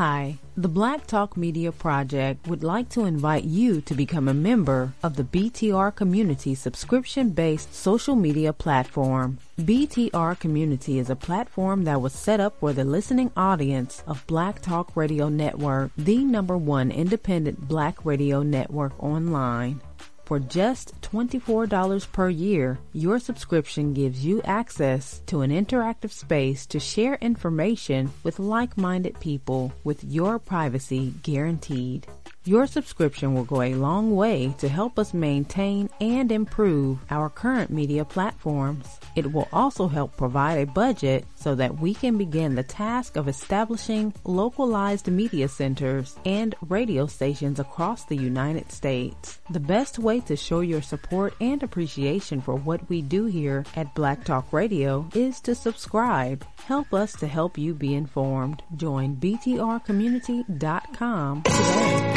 Hi, the Black Talk Media Project would like to invite you to become a member of the BTR Community subscription-based social media platform. BTR Community is a platform that was set up for the listening audience of Black Talk Radio Network, the #1 independent Black radio network online. For just $24 per year, your subscription gives you access to an interactive space to share information with like-minded people with your privacy guaranteed. Your subscription will go a long way to help us maintain and improve our current media platforms. It will also help provide a budget so that we can begin the task of establishing localized media centers and radio stations across the United States. The best way to show your support and appreciation for what we do here at Black Talk Radio is to subscribe. Help us to help you be informed. Join btrcommunity.com today.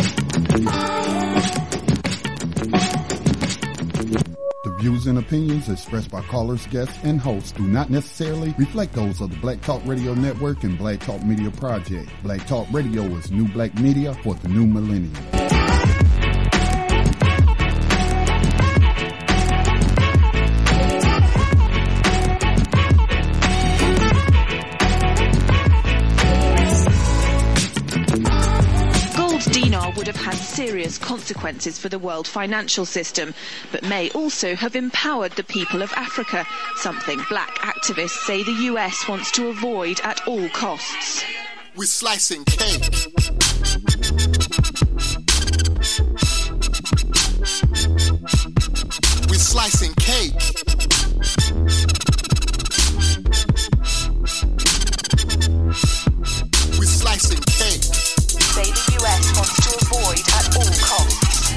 The views and opinions expressed by callers, guests, and hosts do not necessarily reflect those of the Black Talk Radio Network and Black Talk Media Project. Black Talk Radio is new black media for the new millennium. Would have had serious consequences for the world financial system, but may also have empowered the people of Africa, something black activists say the US wants to avoid at all costs. We're slicing cake. We're slicing cake. We're slicing cake. Say the US wants to avoid at all costs.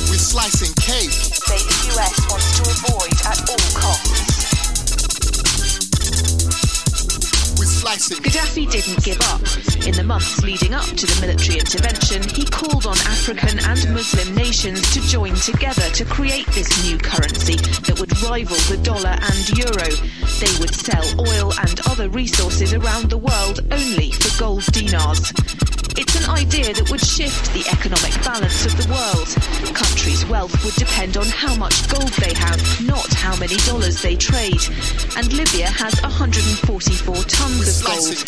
We're slicing cake. Say the US wants to avoid at all costs. We're slicing. Gaddafi didn't give up. In the months leading up to the military intervention, he called on African and Muslim nations to join together to create this new currency that would rival the dollar and euro. They would sell oil and other resources around the world only for gold dinars. It's an idea that would shift the economic balance of the world. Countries' wealth would depend on how much gold they have, not how many dollars they trade. And Libya has 144 tons of gold.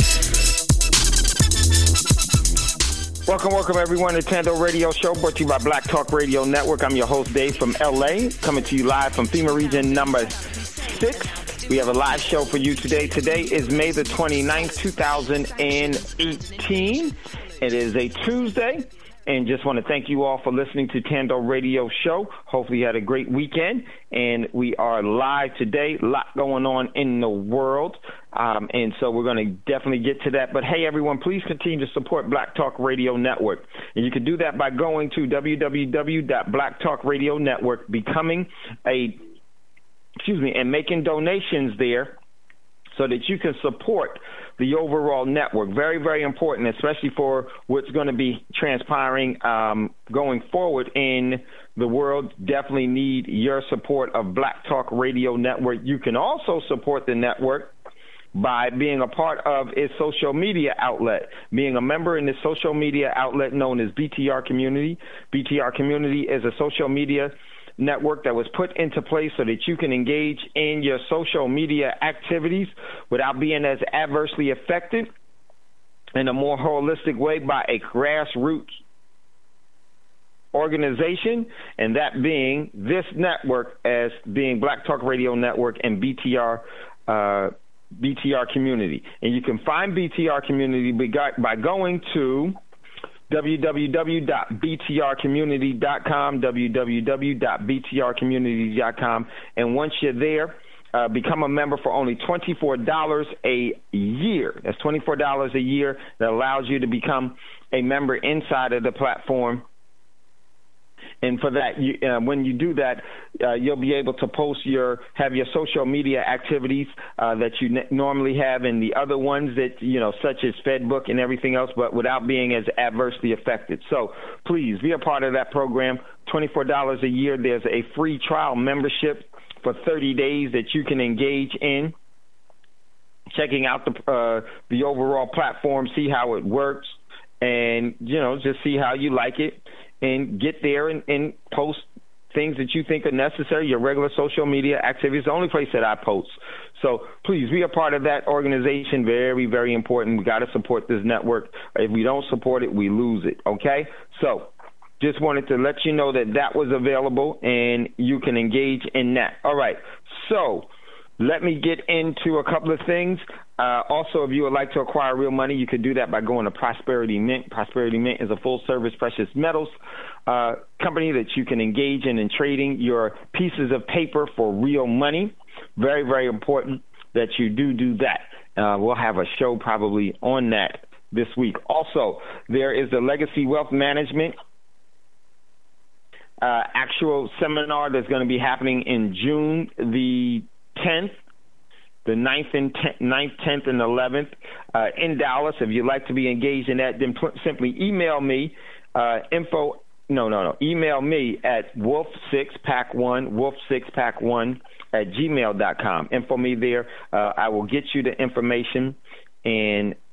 Welcome everyone to Thando Radio Show, brought to you by Black Talk Radio Network. I'm your host, Dave, from LA, coming to you live from FEMA region number 6. We have a live show for you today. Today is May the 29th, 2018. It is a Tuesday, and just want to thank you all for listening to Thando Radio Show. Hopefully you had a great weekend, and we are live today. A lot going on in the world, and so we're going to definitely get to that. But, hey, everyone, please continue to support Black Talk Radio Network. And you can do that by going to www.blacktalkradionetwork, becoming and making donations there so that you can support the overall network. Very, very important, especially for what's going to be transpiring going forward in the world. Definitely need your support of Black Talk Radio Network. You can also support the network by being a part of its social media outlet, being a member in the social media outlet known as BTR Community. BTR Community is a social media network that was put into place so that you can engage in your social media activities without being as adversely affected in a more holistic way by a grassroots organization, and that being this network as being Black Talk Radio Network and BTR Community. And you can find BTR Community by going to www.btrcommunity.com, www.btrcommunity.com, and once you're there, become a member for only $24 a year. That's $24 a year that allows you to become a member inside of the platform. And for that, when you do that, you'll be able to have your social media activities that you normally have, and the other ones that, such as FedBook and everything else, but without being as adversely affected. So please be a part of that program. $24 a year. There's a free trial membership for 30 days that you can engage in. checking out the overall platform, see how it works, and just see how you like it, and get there and post things that you think are necessary. Your regular social media activities, the only place that I post. So please be a part of that organization. Very, very important. We got to support this network. If we don't support it, we lose it. Okay? So just wanted to let you know that was available, and you can engage in that. All right. So let me get into a couple of things. Also, if you would like to acquire real money, you could do that by going to Prosperity Mint. Prosperity Mint is a full-service precious metals company that you can engage in trading your pieces of paper for real money. Very, very important that you do that. We'll have a show probably on that this week. Also, there is the Legacy Wealth Management actual seminar that's going to be happening in June the 10th, the 9th, 10th, and 11th in Dallas. If you'd like to be engaged in that, then simply email me email me at wolf6pack1 at gmail.com. Info me there. I will get you the information,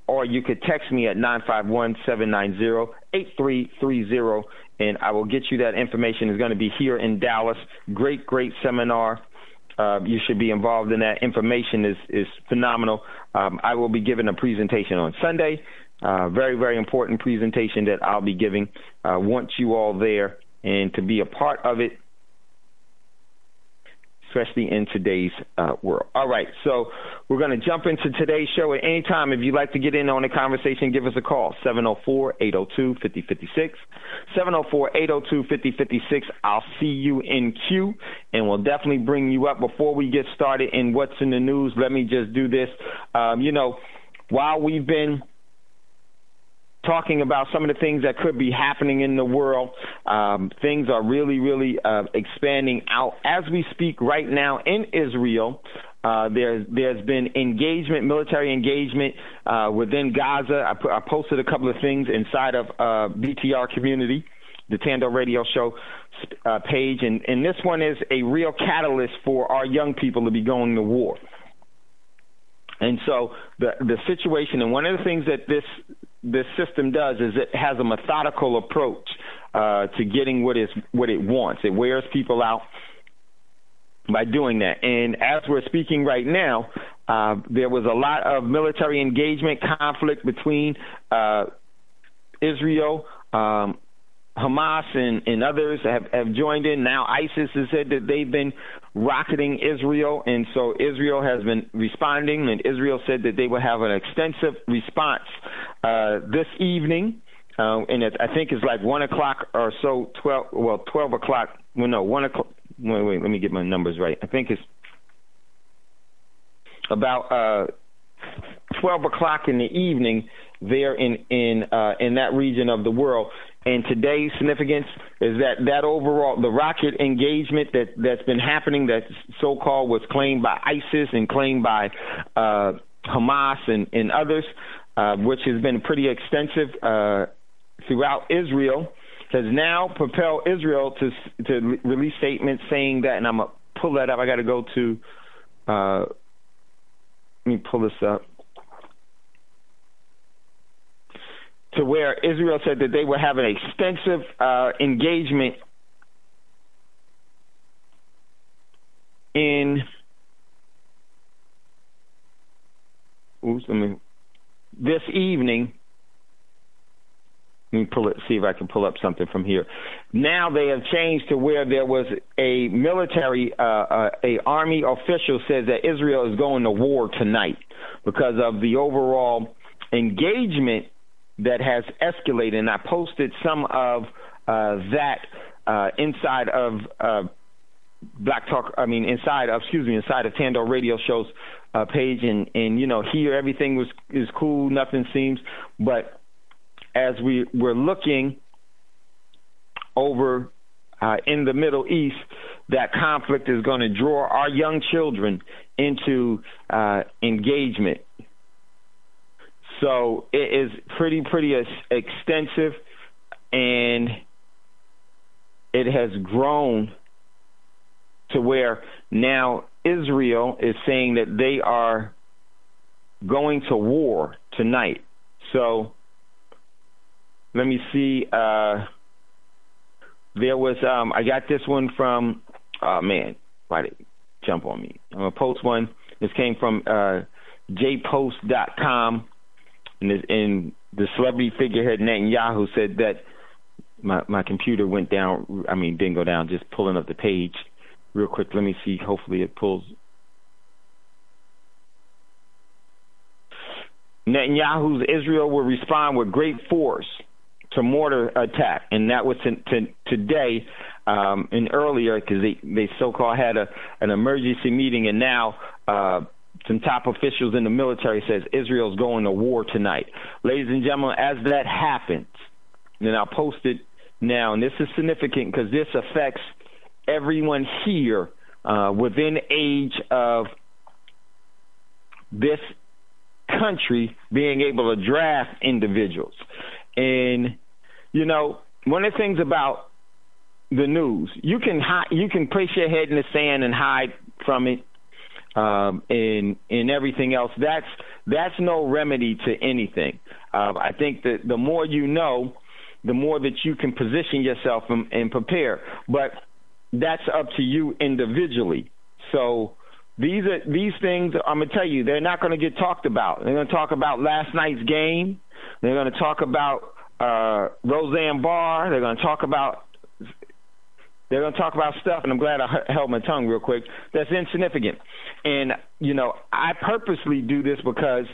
or you could text me at 951-790-8330, and I will get you that information. It's going to be here in Dallas. Great seminar. You should be involved in that. Information is phenomenal. I will be giving a presentation on Sunday. Very, very important presentation that I'll be giving. Want you all there and to be a part of it, especially in today's world. All right, so we're going to jump into today's show. At any time, if you'd like to get in on the conversation, give us a call, 704-802-5056, 704-802-5056. I'll see you in queue, and we'll definitely bring you up. Before we get started in what's in the news, let me just do this. While we've been talking about some of the things that could be happening in the world, things are really, really expanding out. As we speak right now in Israel, there's been engagement, military engagement within Gaza. I posted a couple of things inside of BTR Community, the Thando Radio Show page, and this one is a real catalyst for our young people to be going to war. And so the situation, and one of the things that this system does is it has a methodical approach to getting what it wants. It wears people out by doing that. And as we're speaking right now, there was a lot of military engagement, conflict between Israel, Hamas, and others have joined in. Now ISIS has said that they've been rocketing Israel, and so Israel has been responding, and Israel said that they will have an extensive response this evening, and I think it's like 1 o'clock or so, 12 o'clock, 1 o'clock, wait, let me get my numbers right. I think it's about 12 o'clock in the evening there in that region of the world. And today's significance is that overall, the rocket engagement that's been happening, that so-called was claimed by ISIS and claimed by Hamas and others, which has been pretty extensive throughout Israel, has now propelled Israel to release statements saying that, and I'm going to pull that up. I got to go to, let me pull this up. To where Israel said that they were having extensive engagement this evening. Let me see if I can pull up something from here. Now they have changed to where there was a military, a army official says that Israel is going to war tonight because of the overall engagement that has escalated, and I posted some of that inside of inside of Thando Radio Show's page, and here everything is cool, nothing seems, but as we're looking over in the Middle East, that conflict is going to draw our young children into engagement. So it is pretty extensive, and it has grown to where now Israel is saying that they are going to war tonight. So let me see. There was I got this one from man, why did it jump on me? I'm gonna post one. This came from jpost.com, and the celebrity figurehead Netanyahu said that my computer went down. I mean, didn't go down. Just pulling up the page real quick. Let me see. Hopefully it pulls. Netanyahu's Israel will respond with great force to mortar attack, and that was today and earlier, because they so-called had an emergency meeting, and now some top officials in the military says Israel's going to war tonight. Ladies and gentlemen, as that happens, and I'll post it now, and this is significant because this affects everyone here within age of this country being able to draft individuals. And, you know, one of the things about the news, you can place your head in the sand and hide from it, and everything else. That's no remedy to anything. I think that the more you know, the more that you can position yourself and prepare. But that's up to you individually. So these things, I'm going to tell you, they're not going to get talked about. They're going to talk about last night's game. They're going to talk about Roseanne Barr. They're going to talk about stuff, and I'm glad I held my tongue real quick, that's insignificant. And, you know, I purposely do this because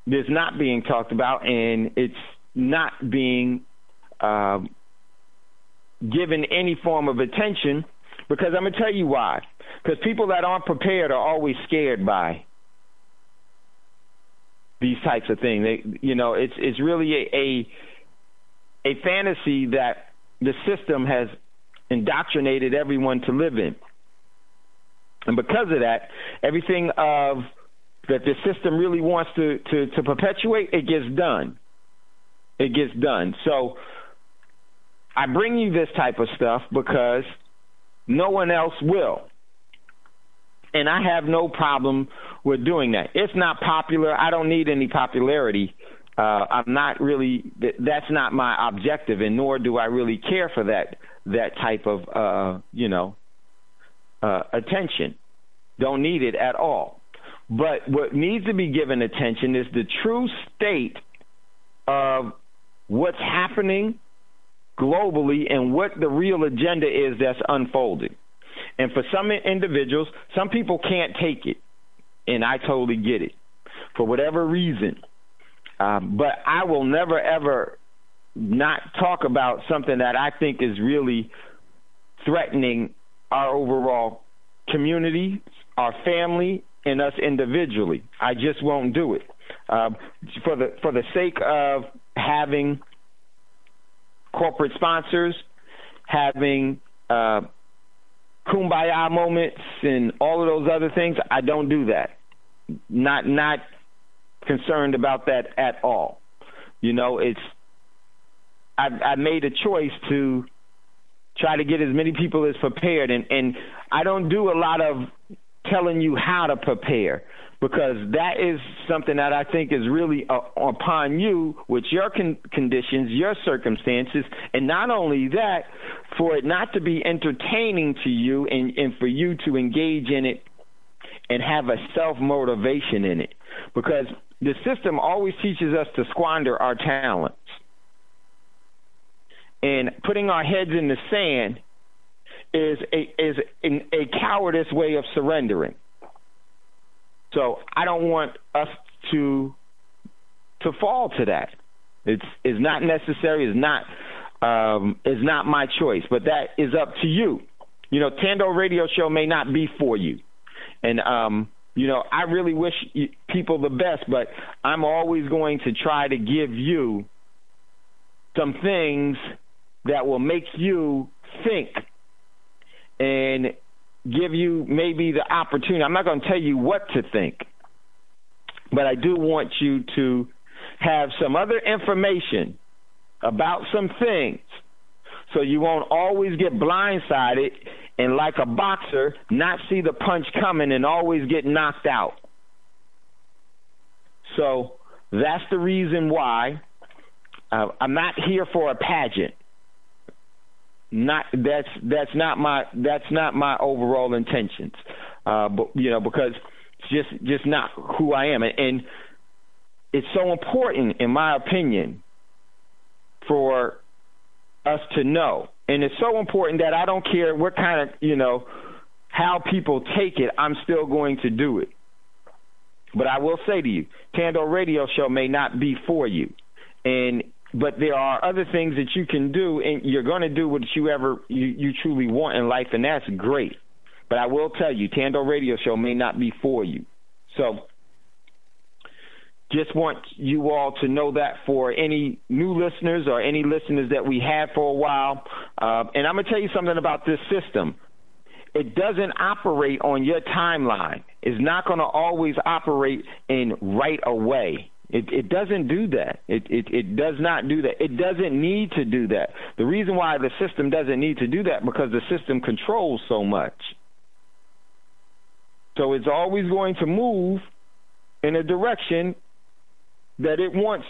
it's not being talked about, and it's not being given any form of attention, because I'm going to tell you why. Because people that aren't prepared are always scared by these types of things. It's really a fantasy that the system has indoctrinated everyone to live in. And because of that, everything that the system really wants to perpetuate, it gets done. It gets done. So I bring you this type of stuff because no one else will. And I have no problem with doing that. It's not popular. I don't need any popularity. I'm not really, that's not my objective, and nor do I really care for that type of, attention. Don't need it at all. But what needs to be given attention is the true state of what's happening globally and what the real agenda is that's unfolding. And for some individuals, some people can't take it, and I totally get it for whatever reason. But I will never, ever not talk about something that I think is really threatening our overall community, our family, and us individually. I just won't do it. For the sake of having corporate sponsors, having kumbaya moments and all of those other things, I don't do that. Not concerned about that at all. I made a choice to try to get as many people as prepared, and I don't do a lot of telling you how to prepare, because that is something that I think is really upon you with your conditions, your circumstances, and not only that, for it not to be entertaining to you and for you to engage in it and have a self-motivation in it, because the system always teaches us to squander our talents. And putting our heads in the sand is a cowardice way of surrendering. So I don't want us to fall to that. It's not necessary. It's not my choice. But that is up to you. Thando Radio Show may not be for you, and I really wish people the best. But I'm always going to try to give you some things that will make you think and give you maybe the opportunity. I'm not going to tell you what to think, but I do want you to have some other information about some things so you won't always get blindsided and, like a boxer, not see the punch coming and always get knocked out. So that's the reason why I'm not here for a pageant. That's not my overall intentions. But because it's just not who I am, and it's so important, in my opinion, for us to know. And it's so important that I don't care what kind of, how people take it, I'm still going to do it. But I will say to you, Thando Radio Show may not be for you. But there are other things that you can do, and you're going to do what you truly want in life, and that's great. But I will tell you, Thando Radio Show may not be for you. So just want you all to know that for any new listeners or any listeners that we had for a while. And I'm going to tell you something about this system. It doesn't operate on your timeline. It's not going to always operate in right away. It doesn't do that. It does not do that. It doesn't need to do that. The reason why the system doesn't need to do that, because the system controls so much. So it's always going to move in a direction that it wants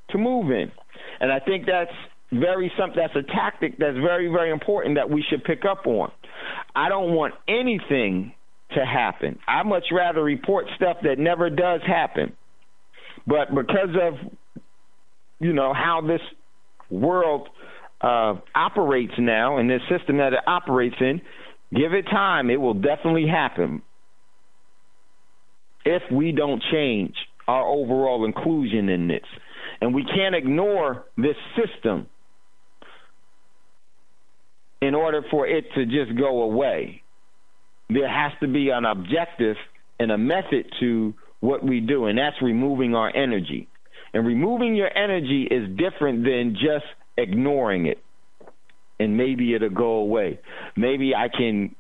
to move in. And I think that's a tactic that's very, very important that we should pick up on. I don't want anything to happen. I much rather report stuff that never does happen. But because of, how this world operates now, and this system that it operates in, give it time. It will definitely happen if we don't change our overall inclusion in this. And we can't ignore this system in order for it to just go away. There has to be an objective and a method to what we do, and that's removing our energy. And removing your energy is different than just ignoring it, and maybe it'll go away. Maybe I can,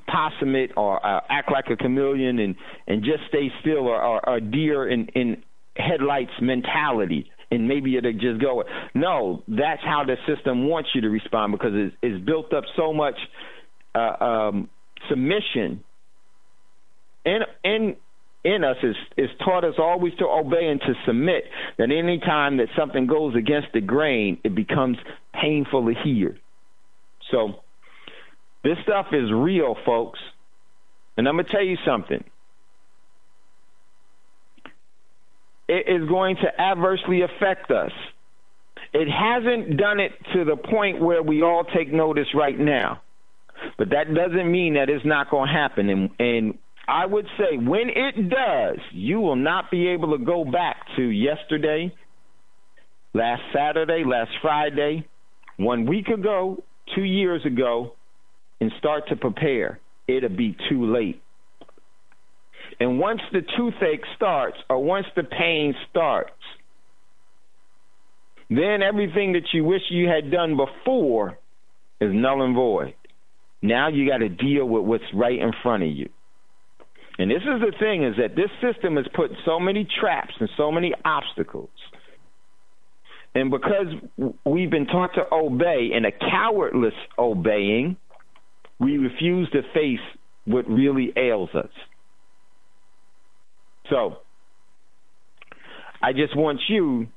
possum it or act like a chameleon and just stay still, or a deer in headlights mentality, and maybe it'll just go. No, that's how the system wants you to respond, because it's built up so much submission in us, is taught us always to obey and to submit, that any time that something goes against the grain, it becomes painful to hear. So this stuff is real, folks. And I'm going to tell you something. It is going to adversely affect us. It hasn't done it to the point where we all take notice right now. But that doesn't mean that it's not going to happen. And I would say when it does, you will not be able to go back to yesterday, last Saturday, last Friday, 1 week ago, 2 years ago, and start to prepare. It'll be too late. And once the toothache starts, or once the pain starts, then everything that you wish you had done before is null and void. Now you got to deal with what's right in front of you. And this is the thing, is that this system has put so many traps and so many obstacles. And because we've been taught to obey, in a cowardless obeying, we refuse to face what really ails us. So I just want you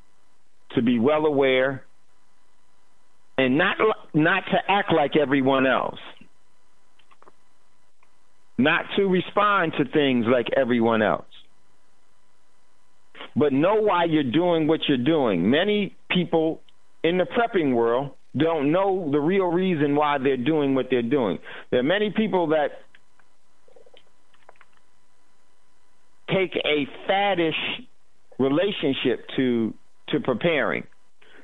to be well aware, and not to act like everyone else. Not to respond to things like everyone else. But know why you're doing what you're doing. Many people in the prepping world don't know the real reason why they're doing what they're doing. There are many people that take a faddish relationship to preparing.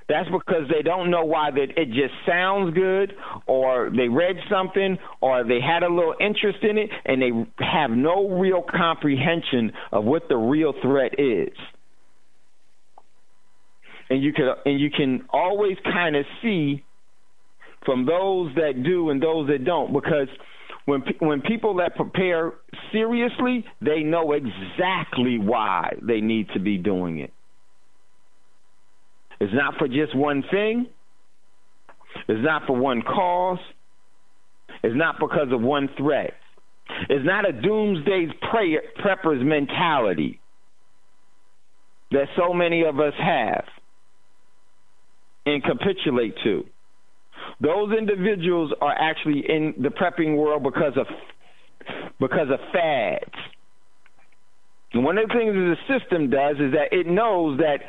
That's because they don't know why it just sounds good, or they read something, or they had a little interest in it, and they have no real comprehension of what the real threat is. And you can always kind of see from those that do and those that don't, because when people that prepare seriously, they know exactly why they need to be doing it. It's not for just one thing. It's not for one cause. It's not because of one threat. It's not a doomsday prepper's mentality. that so many of us have and capitulate to. Those individuals are actually in the prepping world because of fads. And one of the things that the system does is that it knows that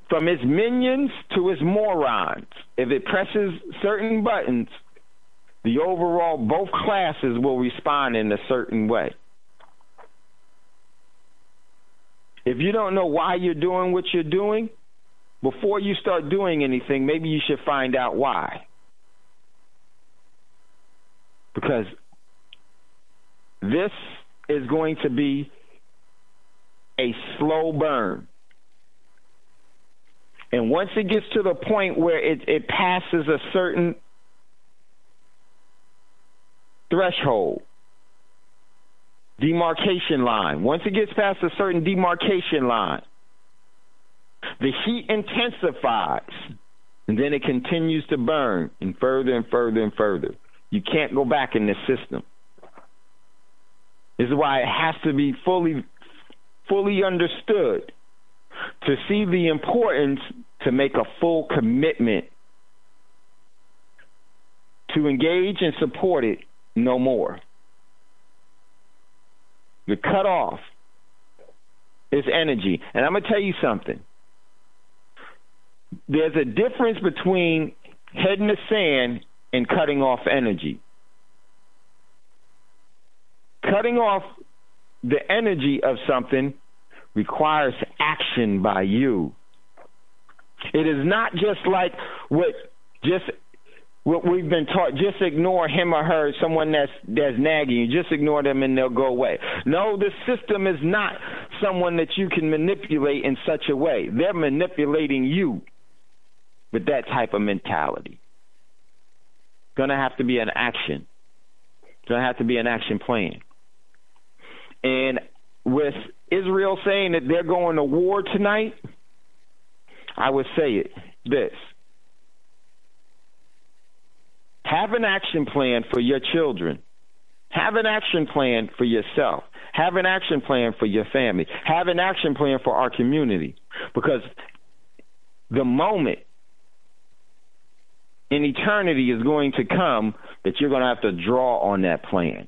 from its minions to its morons, if it presses certain buttons, the overall, both classes will respond in a certain way. If you don't know why you're doing what you're doing, before you start doing anything, maybe you should find out why. Because this is going to be a slow burn. And once it gets to the point where it passes a certain threshold, demarcation line, once it gets past a certain demarcation line, the heat intensifies, and then it continues to burn and further and further and further. You can't go back in this system. This is why it has to be fully understood to see the importance to make a full commitment to engage and support it no more. The cutoff is energy. And I'm going to tell you something. There's a difference between head in the sand and cutting off energy. Cutting off the energy of something requires action by you. It is not just like what we've been taught, just ignore him or her, someone that's nagging you, just ignore them and they'll go away. No, the system is not someone that you can manipulate in such a way. They're manipulating you with that type of mentality. Going to have to be an action. Going to have to be an action plan. And with Israel saying that they're going to war tonight, I would say this. Have an action plan for your children. Have an action plan for yourself. Have an action plan for your family. Have an action plan for our community. Because the moment in eternity is going to come that you're going to have to draw on that plan.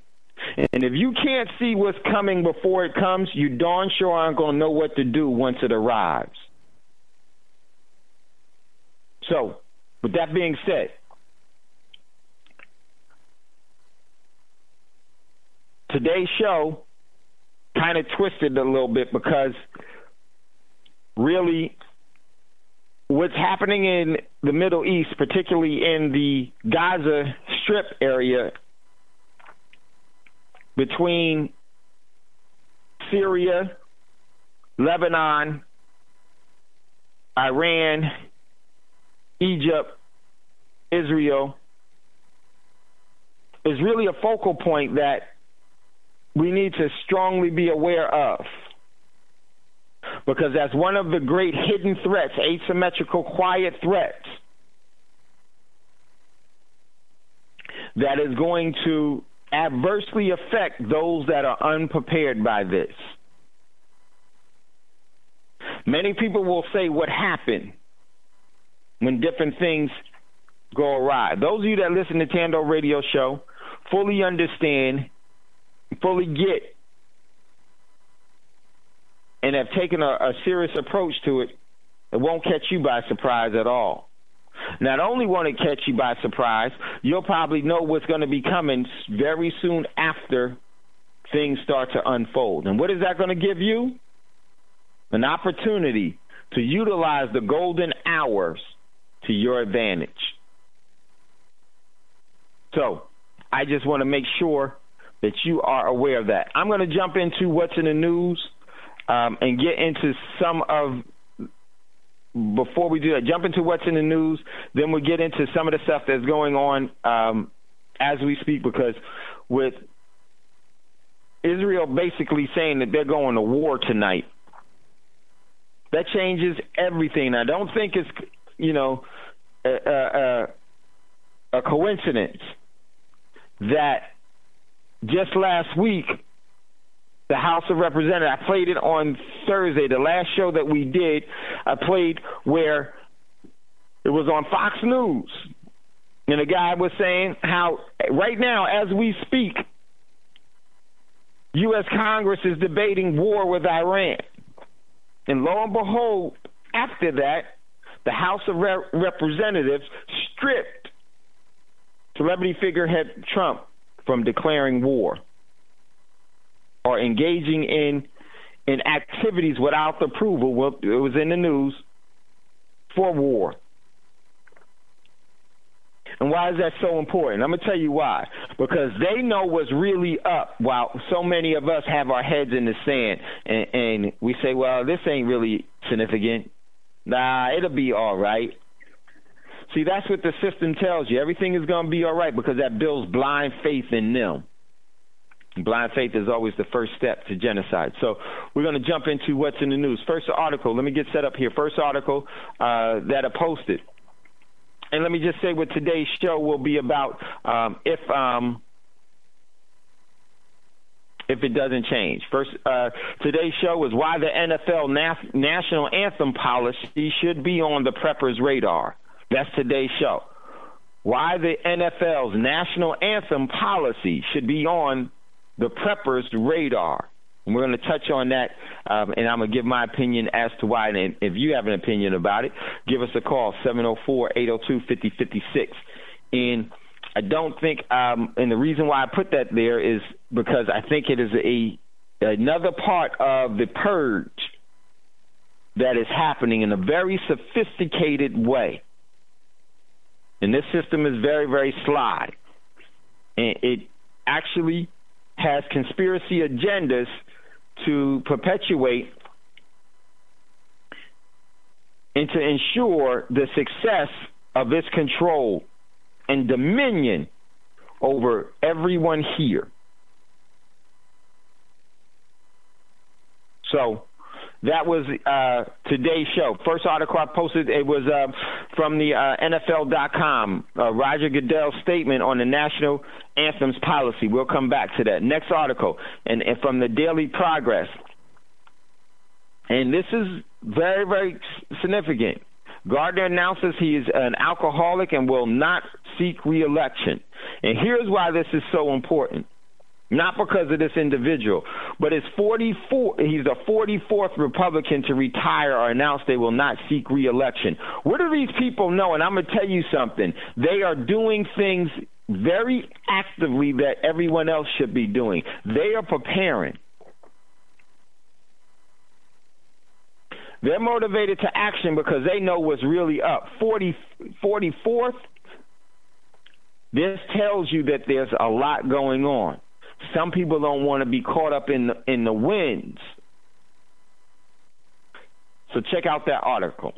And if you can't see what's coming before it comes, you darn sure aren't going to know what to do once it arrives. So, with that being said, today's show kind of twisted a little bit because really what's happening in the Middle East, particularly in the Gaza Strip area between Syria, Lebanon, Iran, Egypt, Israel, is really a focal point that we need to strongly be aware of. Because that's one of the great hidden threats, asymmetrical, quiet threats, that is going to adversely affect those that are unprepared by this. Many people will say what happened when different things go awry. Those of you that listen to Thando Radio Show fully understand, fully get, and have taken a serious approach to it. It won't catch you by surprise at all. Not only won't it catch you by surprise, you'll probably know what's going to be coming very soon after things start to unfold. And what is that going to give you? An opportunity to utilize the golden hours to your advantage. So I just want to make sure that you are aware of that. I'm going to jump into what's in the news and get into some of, before we do that, jump into what's in the news, then we'll get into some of the stuff that's going on as we speak, because with Israel basically saying that they're going to war tonight, that changes everything. I don't think it's, a coincidence that just last week the House of Representatives. I played it on Thursday, the last show that we did. I played where it was on Fox News. And the guy was saying how right now, as we speak, U.S. Congress is debating war with Iran. And lo and behold, after that, the House of Representatives stripped celebrity figurehead Trump from declaring war or engaging in activities without the approval. Well, it was in the news for war. And why is that so important? I'm going to tell you why. Because they know what's really up, while so many of us have our heads in the sand. And we say, well, this ain't really significant. Nah, it'll be all right. See, that's what the system tells you. Everything is going to be all right because that builds blind faith in them. Blind faith is always the first step to genocide. So we're going to jump into what's in the news. First article, let me get set up here. First article that I posted. And let me just say what today's show will be about if it doesn't change. First, today's show is why the NFL national anthem policy should be on the preppers' radar. That's today's show. Why the NFL's national anthem policy should be on the preppers' radar. And we're going to touch on that, and I'm going to give my opinion as to why. And if you have an opinion about it, give us a call, 704-802-5056. And I don't think, and the reason why I put that there is because I think it is another part of the purge that is happening in a very sophisticated way. And this system is very, very sly. And it actually has conspiracy agendas to perpetuate and to ensure the success of its control and dominion over everyone here. So that was today's show. First article I posted, it was from the NFL.com, Roger Goodell's statement on the national anthems policy. We'll come back to that. Next article, and from the Daily Progress. And this is very, very significant. Gardner announces he is an alcoholic and will not seek re-election. And here's why this is so important. Not because of this individual, but he's the 44th Republican to retire or announce they will not seek re-election. What do these people know? And I'm going to tell you something. They are doing things very actively that everyone else should be doing. They are preparing. They're motivated to action because they know what's really up. 44th, this tells you that there's a lot going on. Some people don't want to be caught up in the winds. So check out that article.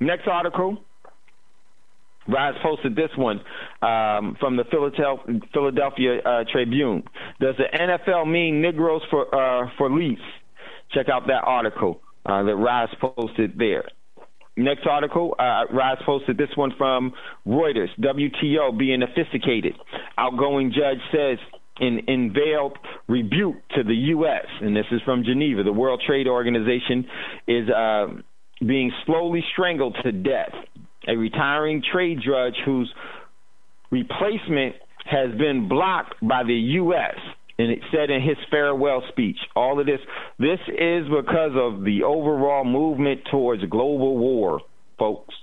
Next article, Rise posted this one from the Philadelphia Tribune. Does the NFL mean Negroes for lease? Check out that article that Rise posted there. Next article, Rise posted this one from Reuters. WTO being sophisticated. Outgoing judge says in veiled rebuke to the U.S., and this is from Geneva. The World Trade Organization is being slowly strangled to death. A retiring trade judge whose replacement has been blocked by the U.S., and it said in his farewell speech, all of this is because of the overall movement towards global war, folks.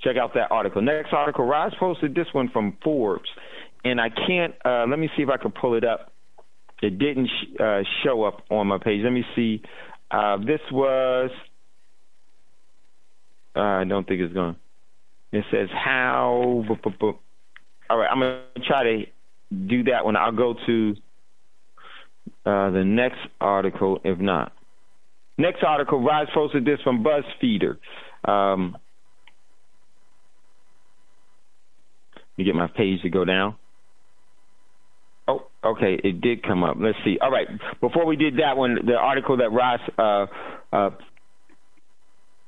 Check out that article. Next article, Rise posted this one from Forbes, and I can't, let me see if I can pull it up. It didn't show up on my page. Let me see. This was, I don't think it's going. It says how, all right, I'm going to try to do that one. I'll go to the next article, if not. Next article, Rise posted this from BuzzFeeder. Let me get my page to go down. Oh, okay, it did come up. Let's see. All right, before we did that one, the article that Rise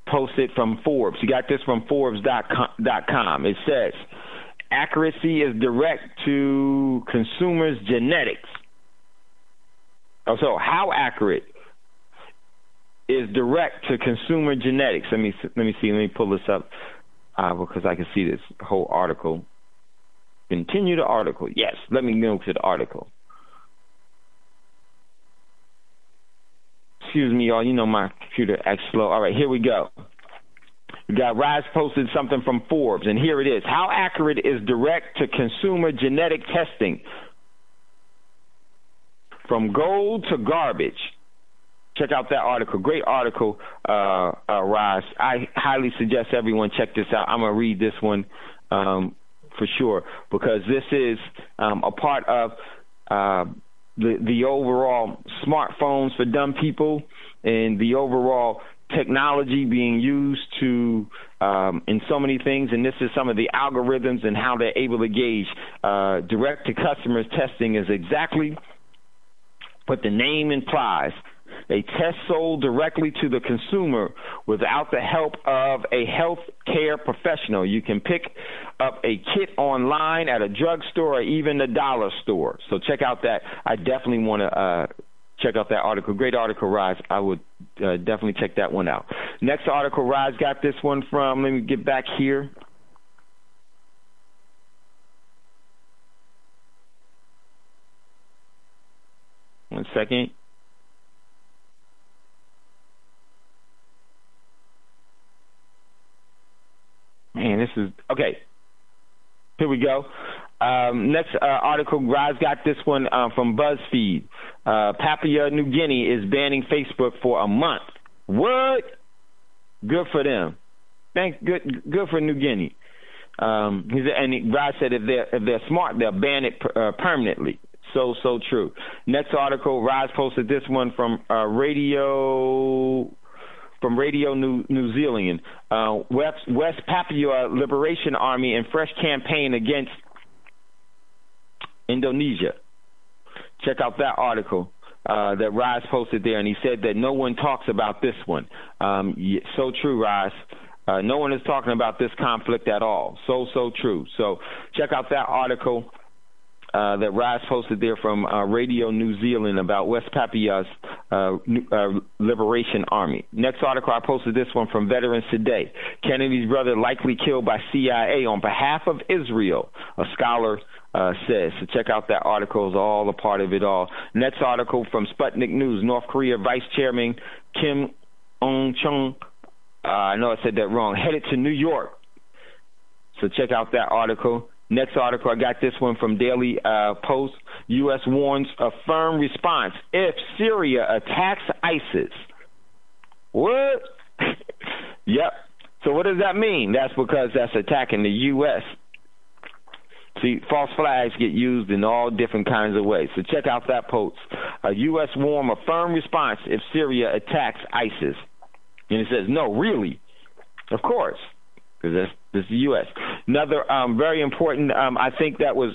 posted from Forbes. You got this from Forbes.com. It says, accuracy is direct to consumers' genetics. So how accurate is direct to consumer genetics? Let me see. Let me pull this up because I can see this whole article. Continue the article. Yes, let me go to the article. Excuse me, y'all. You know my computer acts slow. All right, here we go. We got Rise posted something from Forbes, and here it is. How accurate is direct-to-consumer genetic testing? From gold to garbage. Check out that article. Great article, Rise. I highly suggest everyone check this out. I'm going to read this one for sure because this is a part of the overall smartphones for dumb people and the overall technology being used to in so many things, and this is some of the algorithms and how they're able to gauge direct-to-customers testing is exactly what the name implies. A test sold directly to the consumer without the help of a health care professional. You can pick up a kit online at a drugstore or even a dollar store. So check out that. I definitely want to check out that article. Great article, Rise. I would definitely check that one out. Next article, Rise got this one from, let me get back here. One second. Man, this is okay. Here we go. Next article, Rise got this one from BuzzFeed. Papua New Guinea is banning Facebook for a month. What? Good for them. Good for New Guinea. And Rise said if they're smart, they'll ban it permanently. So true. Next article, Rise posted this one from Radio New Zealand. West Papua Liberation Army in fresh campaign against Indonesia. Check out that article that Rise posted there, and he said that no one talks about this one. So true, Rise. No one is talking about this conflict at all. So true. So check out that article that Rise posted there from Radio New Zealand about West Papua's Liberation Army. Next article, I posted this one from Veterans Today. Kennedy's brother likely killed by CIA on behalf of Israel, a scholar says. So check out that article. It's all a part of it all. Next article from Sputnik News. North Korea Vice Chairman Kim Ong-chung, I know I said that wrong, headed to New York. So check out that article. Next article, I got this one from Daily Post. U.S. warns a firm response if Syria attacks ISIS. What? Yep. So what does that mean? That's because that's attacking the U.S. See, false flags get used in all different kinds of ways. So check out that post. U.S. warn a firm response if Syria attacks ISIS. And it says, no, really? Of course. Because this is the U.S. Another very important, I think that was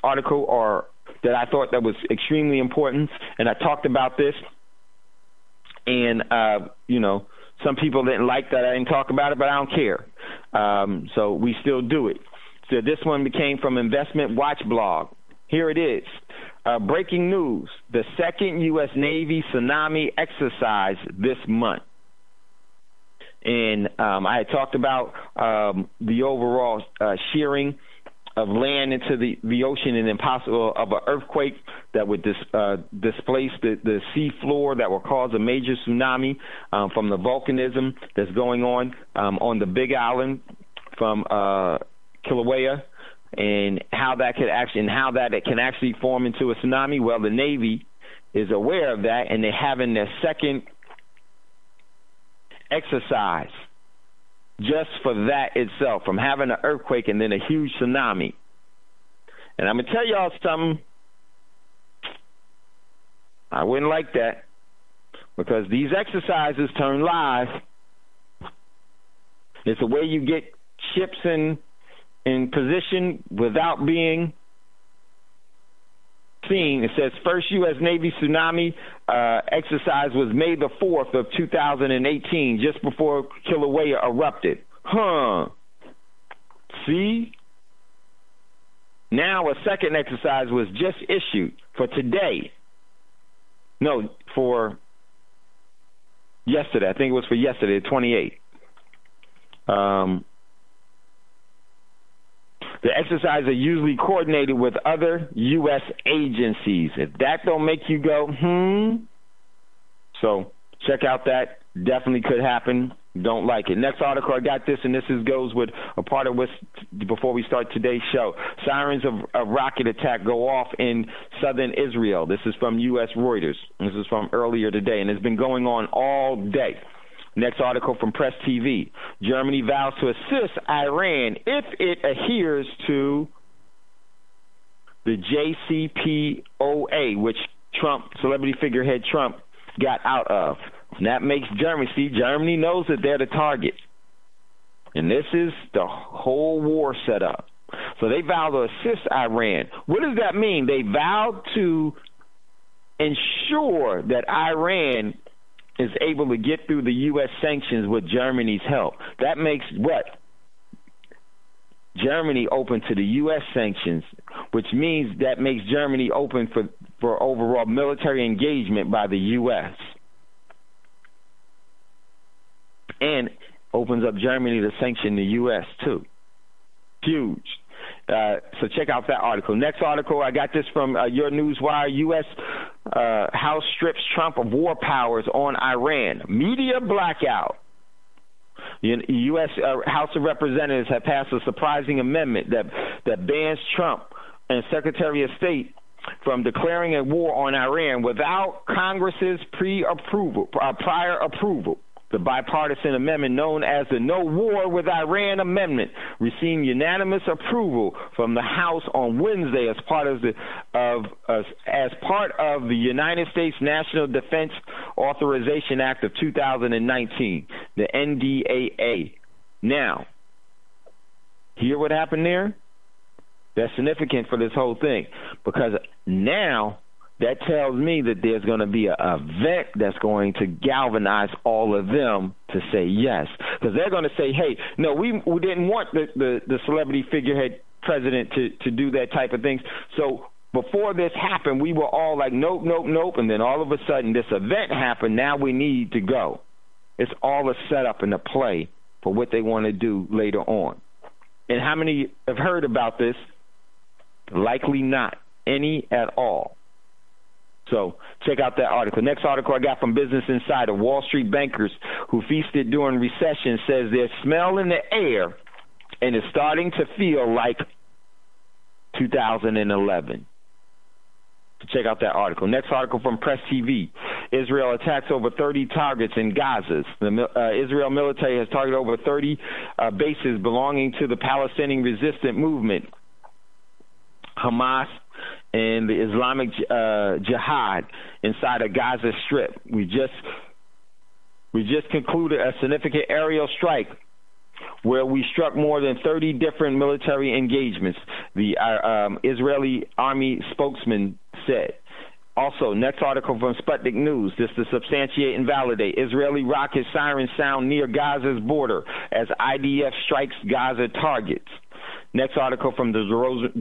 article or that I thought that was extremely important, and I talked about this, and, some people didn't like that I didn't talk about it, but I don't care. So we still do it. So this one came from Investment Watch blog. Here it is. Breaking news. The second U.S. Navy tsunami exercise this month. And I had talked about the overall shearing of land into the ocean and impossible of an earthquake that would displace the sea floor that will cause a major tsunami from the volcanism that's going on the Big Island from Kilauea, and how that could actually it can actually form into a tsunami. Well, the Navy is aware of that, and they're having their second exercise just for that itself, from having an earthquake and then a huge tsunami. And I'm going to tell y'all something. I wouldn't like that, because these exercises turn live. It's a way you get ships in position without being seen. It says first U.S. Navy tsunami exercise was May the 4th of 2018, just before Kilauea erupted. See? Now a second exercise was just issued for today. No, for yesterday. I think it was for yesterday, the 28th. The exercises are usually coordinated with other U.S. agencies. If that don't make you go, so check out that. Definitely could happen. Don't like it. Next article, I got this, and this goes with a part of what's before we start today's show. Sirens of rocket attack go off in southern Israel. This is from U.S. Reuters. This is from earlier today, and it's been going on all day. Next article from Press TV. Germany vows to assist Iran if it adheres to the JCPOA, which celebrity figurehead Trump got out of. And that makes Germany knows that they're the target. And this is the whole war set up. So they vow to assist Iran. What does that mean? They vow to ensure that Iran is able to get through the U.S. sanctions with Germany's help. That makes what? Germany open to the U.S. sanctions, which means that makes Germany open for overall military engagement by the U.S. and opens up Germany to sanction the U.S. too. Huge. So check out that article. Next article, I got this from your Newswire. U.S. House strips Trump of war powers on Iran. Media blackout. The U.S. House of Representatives have passed a surprising amendment that bans Trump and Secretary of State from declaring a war on Iran without Congress's prior approval. The bipartisan amendment, known as the No War with Iran Amendment, received unanimous approval from the House on Wednesday as part of the United States National Defense Authorization Act of 2019, the NDAA. Now, hear what happened there? That's significant for this whole thing, because now that tells me that there's going to be an event that's going to galvanize all of them to say yes. Because they're going to say, hey, no, we didn't want the celebrity figurehead president to do that type of things. So before this happened, we were all like, nope, nope, nope. And then all of a sudden this event happened. Now we need to go. It's all a setup and a play for what they want to do later on. And how many have heard about this? Likely not any at all. So check out that article. Next article I got from Business Insider. Wall Street bankers who feasted during recession says there's smell in the air and it's starting to feel like 2011. So check out that article. Next article from Press TV. Israel attacks over 30 targets in Gaza. The Israel military has targeted over 30 bases belonging to the Palestinian resistance movement, Hamas, and the Islamic Jihad inside a Gaza Strip. We just concluded a significant aerial strike where we struck more than 30 different military engagements, the Israeli army spokesman said. Also, next article from Sputnik News, just to substantiate and validate. Israeli rocket sirens sound near Gaza's border as IDF strikes Gaza targets. Next article from the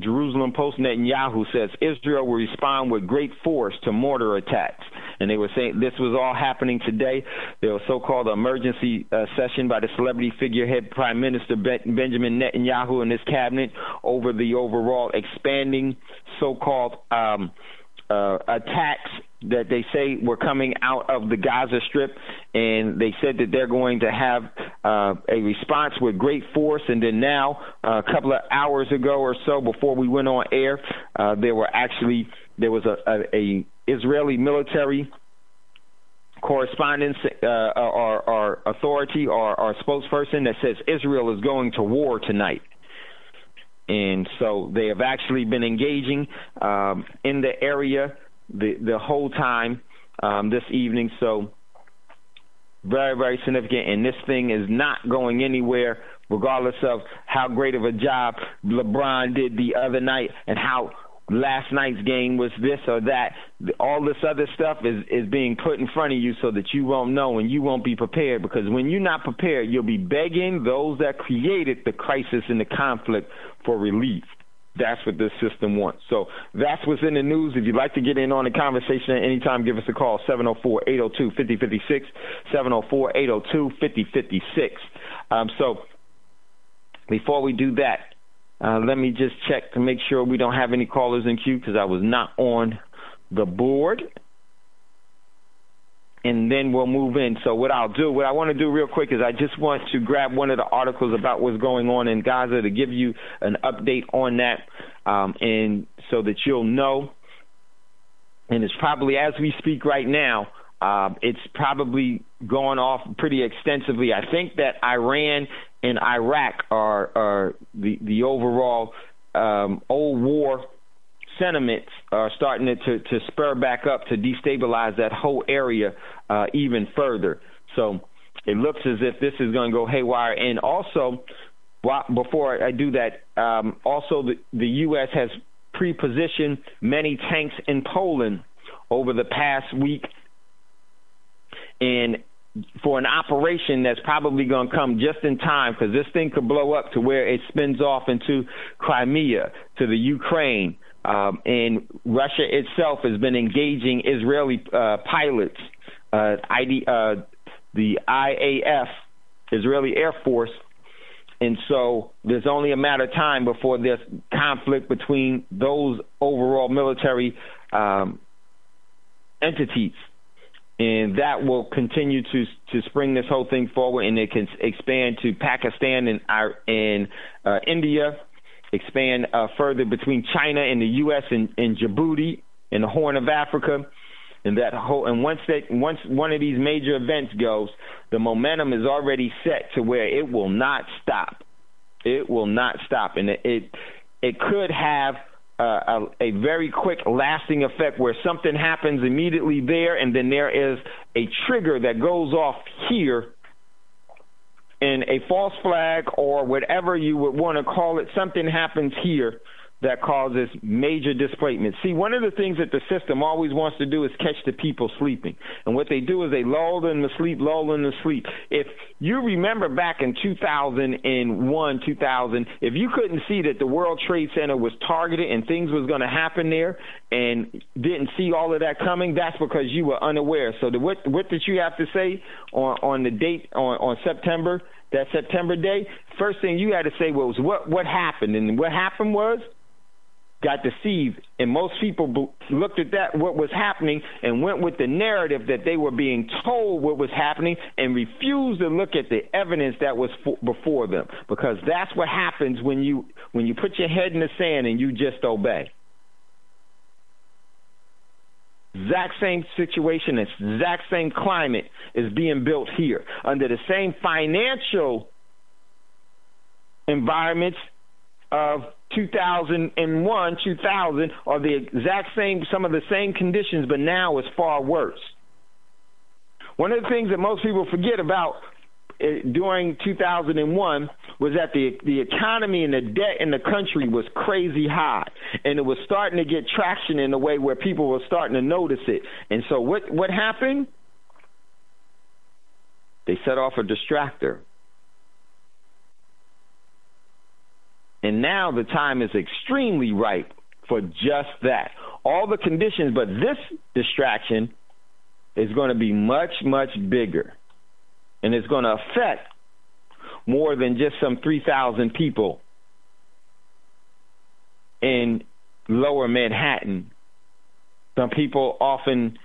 Jerusalem Post, Netanyahu says Israel will respond with great force to mortar attacks. And they were saying this was all happening today. There was so-called emergency session by the celebrity figurehead Prime Minister Benjamin Netanyahu and his cabinet over the overall expanding so-called attacks that they say were coming out of the Gaza Strip, and they said that they're going to have a response with great force. And then now, a couple of hours ago or so, before we went on air, there was a Israeli military correspondence or authority or spokesperson that says Israel is going to war tonight. And so they have actually been engaging in the area the whole time this evening. So very, very significant. And this thing is not going anywhere, regardless of how great of a job LeBron did the other night and how last night's game was this or that. All this other stuff is being put in front of you so that you won't know and you won't be prepared, because when you're not prepared, you'll be begging those that created the crisis and the conflict for relief. That's what this system wants. So that's what's in the news. If you'd like to get in on the conversation at any time, give us a call, 704-802-5056, 704-802-5056. So before we do that, let me just check to make sure we don't have any callers in queue because I was not on the board. And then we'll move in. So what I want to do real quick is I just want to grab one of the articles about what's going on in Gaza to give you an update on that, and so that you'll know. And it's probably, as we speak right now, it's probably gone off pretty extensively. I think that Iran and Iraq are the overall old war sentiments are starting to spur back up to destabilize that whole area even further. So it looks as if this is going to go haywire. And also, before I do that, also the U.S. has pre-positioned many tanks in Poland over the past week, and for an operation that's probably going to come just in time, because this thing could blow up to where it spins off into Crimea, to the Ukraine. And Russia itself has been engaging Israeli pilots, the IAF, Israeli Air Force. And so there's only a matter of time before there's conflict between those overall military entities. And that will continue to spring this whole thing forward, and it can expand to Pakistan and India, expand further between China and the U.S. and Djibouti and the Horn of Africa, and once one of these major events goes, the momentum is already set to where it will not stop. It will not stop, and it could have a very quick, lasting effect where something happens immediately there, and then there is a trigger that goes off here. And a false flag or whatever you would want to call it, something happens here that causes major displacement. See, one of the things that the system always wants to do is catch the people sleeping. And what they do is they lull them to sleep. If you remember back in 2001, 2000, if you couldn't see that the World Trade Center was targeted and things was going to happen there and didn't see all of that coming, that's because you were unaware. So what did you have to say on the date on September, that September day? First thing you had to say was what happened. And what happened was, got deceived, and most people looked at that, what was happening, and went with the narrative that they were being told what was happening and refused to look at the evidence that was before them, because that's what happens when you put your head in the sand and you just obey. Exact same situation, exact same climate is being built here under the same financial environments of 2001, 2000 are the exact same, some of the same conditions, but now it's far worse. One of the things that most people forget about during 2001 was that the economy and the debt in the country was crazy high, and it was starting to get traction in a way where people were starting to notice it. And so what happened? They set off a distractor. And now the time is extremely ripe for just that. All the conditions, but this distraction is going to be much, much bigger. And it's going to affect more than just some 3,000 people in lower Manhattan. Some people often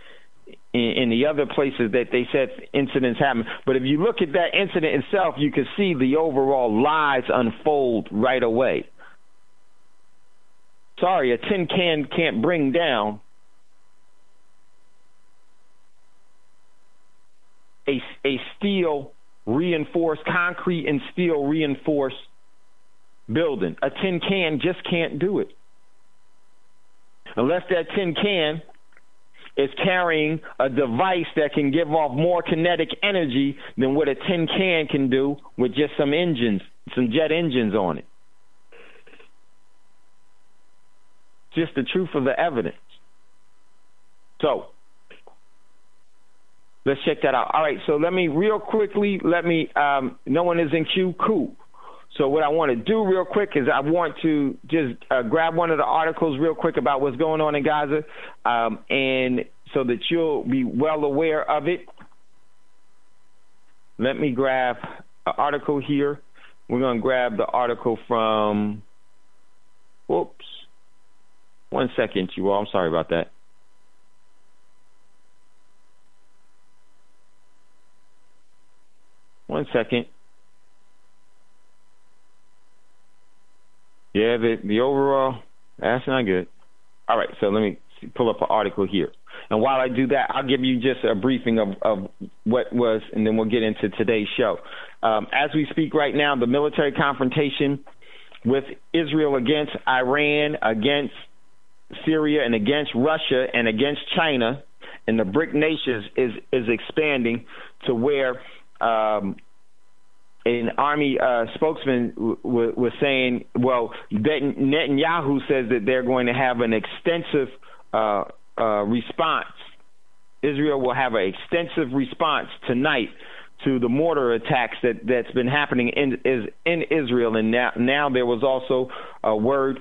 in the other places that they said incidents happen. But if you look at that incident itself, you can see the overall lies unfold right away. Sorry, a tin can can't bring down a steel reinforced, concrete and steel reinforced building. A tin can just can't do it. Unless that tin can is carrying a device that can give off more kinetic energy than what a tin can can do with just some engines, some jet engines on it. Just the truth of the evidence. So, let's check that out. All right, so let me real quickly, no one is in queue, cool. So what I want to do real quick is I want to just grab one of the articles real quick about what's going on in Gaza, and so that you'll be well aware of it. Let me grab an article here. We're going to grab the article from, whoops, 1 second, you all. I'm sorry about that. One second. Yeah, the overall, that's not good. All right, so let me pull up an article here. And while I do that, I'll give you just a briefing of what was, and then we'll get into today's show. As we speak right now, the military confrontation with Israel against Iran, against Syria, and against Russia, and against China, and the BRIC nations is expanding to where an army spokesman was saying, well, Netanyahu says that they're going to have an extensive response. Israel will have an extensive response tonight to the mortar attacks that's been happening in Israel. And now there was also a word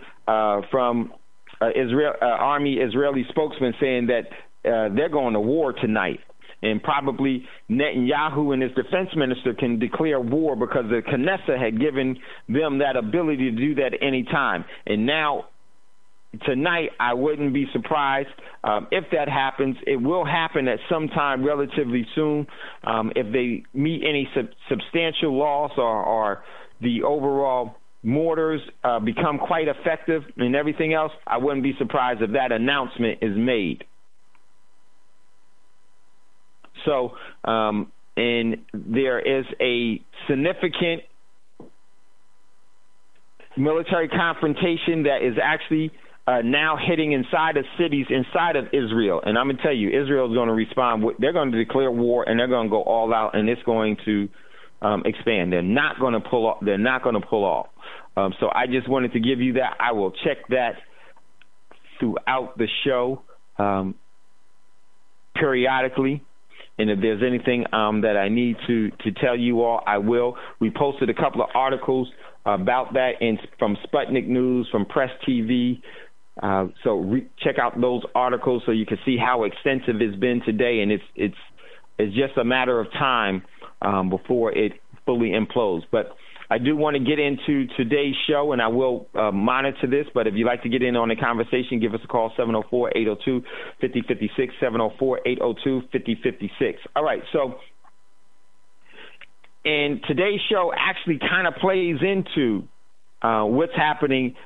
from Israeli spokesman saying that they're going to war tonight. And probably Netanyahu and his defense minister can declare war because the Knesset had given them that ability to do that at any time. And now, tonight, I wouldn't be surprised if that happens. It will happen at some time relatively soon. If they meet any substantial loss or the overall mortars become quite effective and everything else, I wouldn't be surprised if that announcement is made. So, and there is a significant military confrontation that is actually now hitting inside of cities inside of Israel. And I'm going to tell you, Israel is going to respond. They're going to declare war, and they're going to go all out, and it's going to expand. They're not going to pull off. They're not going to pull off. So I just wanted to give you that. I will check that throughout the show periodically. And if there's anything that I need to tell you all, I will. We posted a couple of articles about that from Sputnik News, from Press TV. So check out those articles so you can see how extensive it's been today. And it's just a matter of time before it fully implodes. But I do want to get into today's show, and I will monitor this. But if you'd like to get in on the conversation, give us a call, 704-802-5056, 704-802-5056. All right, so and today's show actually kind of plays into what's happening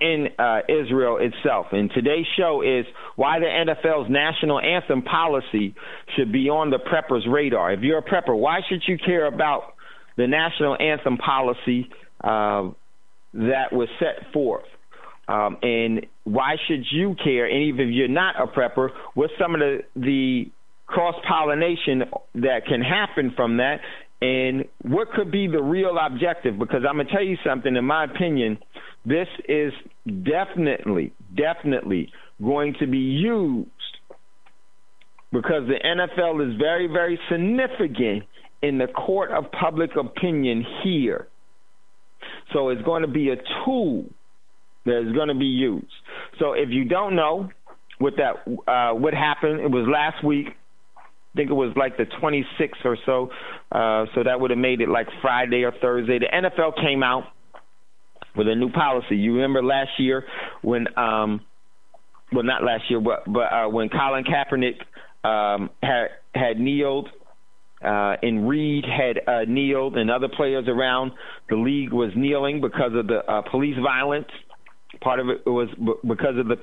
in Israel itself. And today's show is why the NFL's national anthem policy should be on the prepper's radar. If you're a prepper, why should you care about the national anthem policy that was set forth? And why should you care? And even if you're not a prepper, what's some of the cross-pollination that can happen from that? And what could be the real objective? Because I'm going to tell you something, in my opinion, this is definitely going to be used because the NFL is very, very significant in the court of public opinion here. So it's going to be a tool that is going to be used. So if you don't know what happened, it was last week. I think it was like the 26th or so. So that would have made it like Friday or Thursday. The NFL came out with a new policy. You remember last year when, well, not last year, but when Colin Kaepernick had kneeled, and Reed had kneeled, and other players around the league was kneeling because of the police violence. Part of it was because of the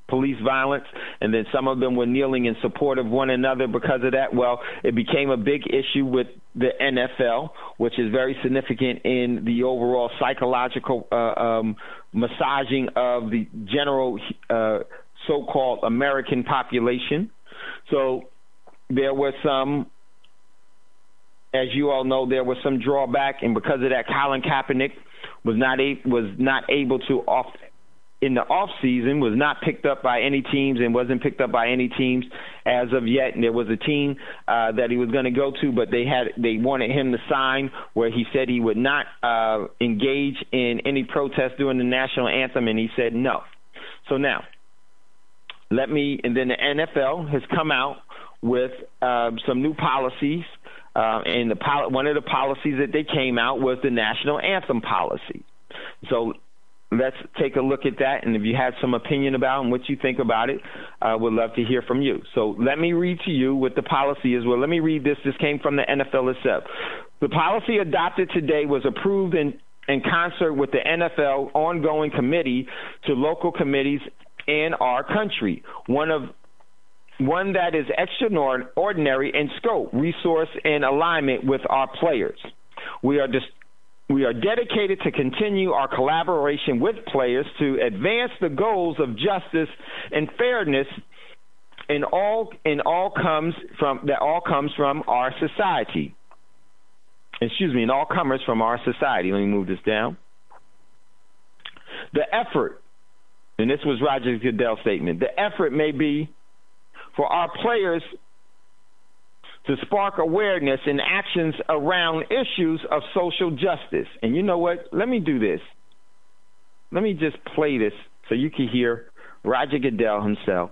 police violence, and then some of them were kneeling in support of one another because of that. Well, it became a big issue with the NFL, which is very significant in the overall psychological massaging of the general so-called American population. So there were some, as you all know, there was some drawback, and because of that, Colin Kaepernick was not able to in the off season was not picked up by any teams and wasn't picked up by any teams as of yet. And there was a team that he was going to go to, but they wanted him to sign where he said he would not engage in any protest during the national anthem, and he said no. So now, and then the NFL has come out with some new policies, and one of the policies that they came out was the national anthem policy. So let's take a look at that, and if you have some opinion about it and what you think about it, we'd love to hear from you. So let me read to you what the policy is. Well, let me read this. This came from the NFL itself. The policy adopted today was approved in concert with the NFL ongoing committee to local committees in our country. One that is extraordinary in scope, resource, and alignment with our players. We are dedicated to continue our collaboration with players to advance the goals of justice and fairness and all comes from our society. And all comers from our society. Let me move this down. The effort, and this was Roger Goodell's statement, the effort may be for our players to spark awareness and actions around issues of social justice. And you know what? Let me do this. Let me just play this so you can hear Roger Goodell himself.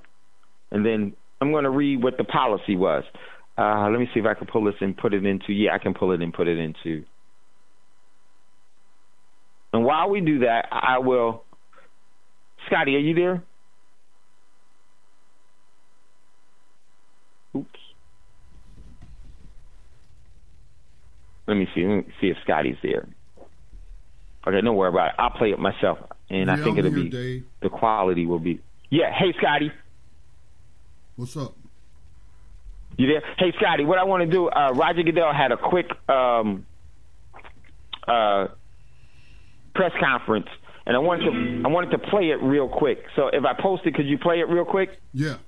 And then I'm going to read what the policy was. Let me see if I can pull this and put it into. Yeah, I can pull it and put it into. And while we do that, I will. Scotty, are you there? Oops. Let me see if Scotty's there. Okay, don't worry about it. I'll play it myself, and I think it'll be Dave. The quality will be. Yeah. Hey, Scotty. What's up? You there? Hey, Scotty. What I want to do. Roger Goodell had a quick press conference, and I wanted to play it real quick. So if I post it, could you play it real quick? Yeah.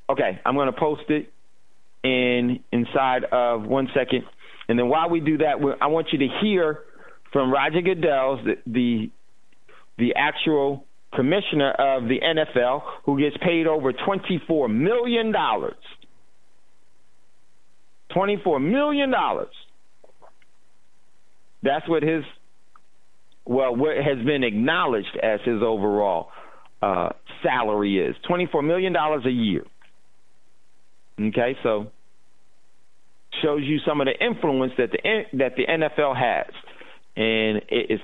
Okay, I'm going to post it inside of 1 second. And then while we do that, I want you to hear from Roger Goodell, the actual commissioner of the NFL, who gets paid over $24 million. $24 million. That's what what has been acknowledged as his overall salary is. $24 million a year. Okay, so shows you some of the influence that the NFL has, and it's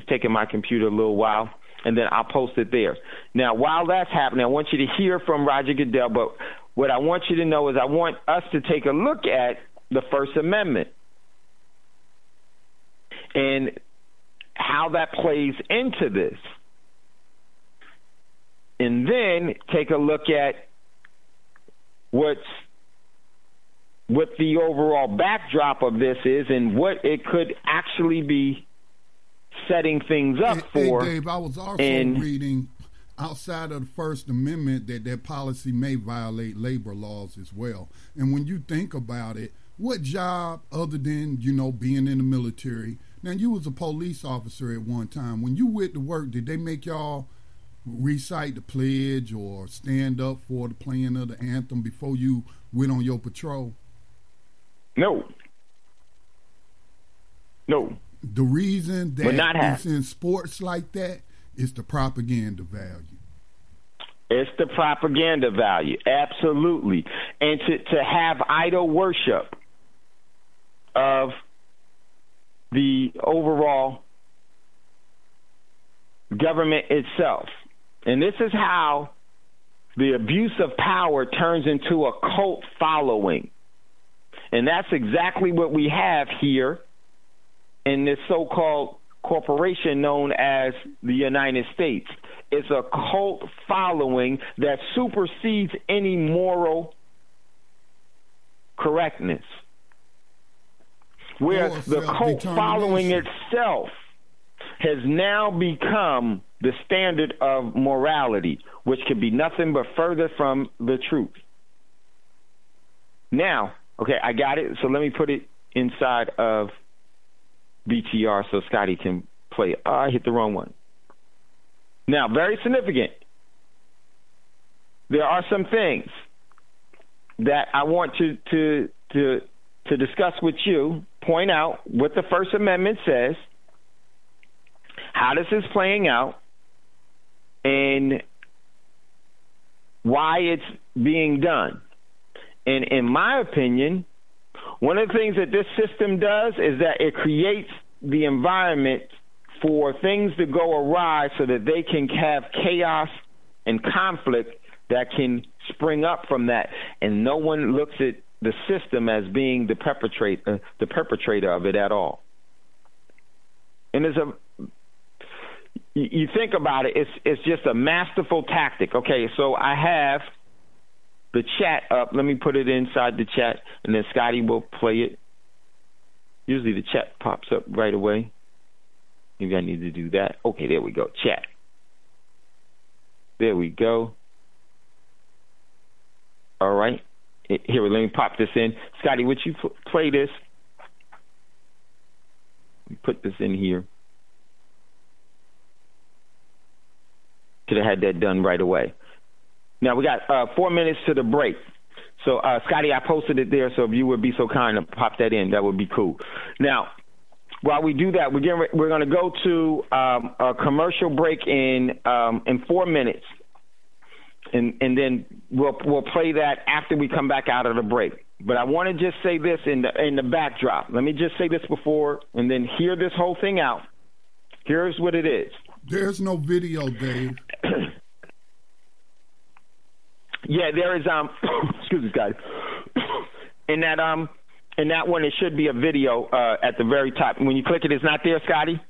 taking my computer a little while, and then I'll post it there. Now, while that's happening, I want you to hear from Roger Goodell, but what I want you to know is I want us to take a look at the First Amendment and how that plays into this, and then take a look at what the overall backdrop of this is and what it could actually be setting things up for. Hey, Dave, I was also reading outside of the First Amendment that policy may violate labor laws as well. And when you think about it, what job other than, being in the military? Now, you was a police officer at one time. When you went to work, did they make y'all recite the pledge or stand up for the playing of the anthem before you went on your patrol? No. The reason that it's in sports like that is the propaganda value. It's the propaganda value, absolutely. And to have idol worship of the overall government itself. And this is how the abuse of power turns into a cult following. And that's exactly what we have here in this so-called corporation known as the United States. It's a cult following that supersedes any moral correctness. Where the cult following itself has now become the standard of morality, which could be nothing but further from the truth. Now, okay, I got it. So let me put it inside of BTR so Scotty can play it. I hit the wrong one. Now, very significant. There are some things that I want to discuss with you, point out what the First Amendment says, how this is playing out, and why it's being done. And in my opinion, one of the things that this system does is that it creates the environment for things to go awry so that they can have chaos and conflict that can spring up from that. And no one looks at the system as being the perpetrator of it at all. And you think about it, it's just a masterful tactic. Okay, so I have the chat up. Let me put it inside the chat, and then Scotty will play it. Usually the chat pops up right away. Maybe I need to do that. Okay, there we go. Chat. There we go. All right. Here, let me pop this in. Scotty, would you play this? Put this in here. Should have had that done right away. Now, we got 4 minutes to the break. So, Scotty, I posted it there, so if you would be so kind to pop that in, that would be cool. Now, while we do that, we're going to go to a commercial break in 4 minutes, and then we'll play that after we come back out of the break. But I want to just say this in the backdrop. Let me just say this before, and then hear this whole thing out. Here's what it is. There's no video, Dave. Yeah, there is. Excuse me, guys. In that one, it should be a video at the very top. When you click it, it's not there, Scotty?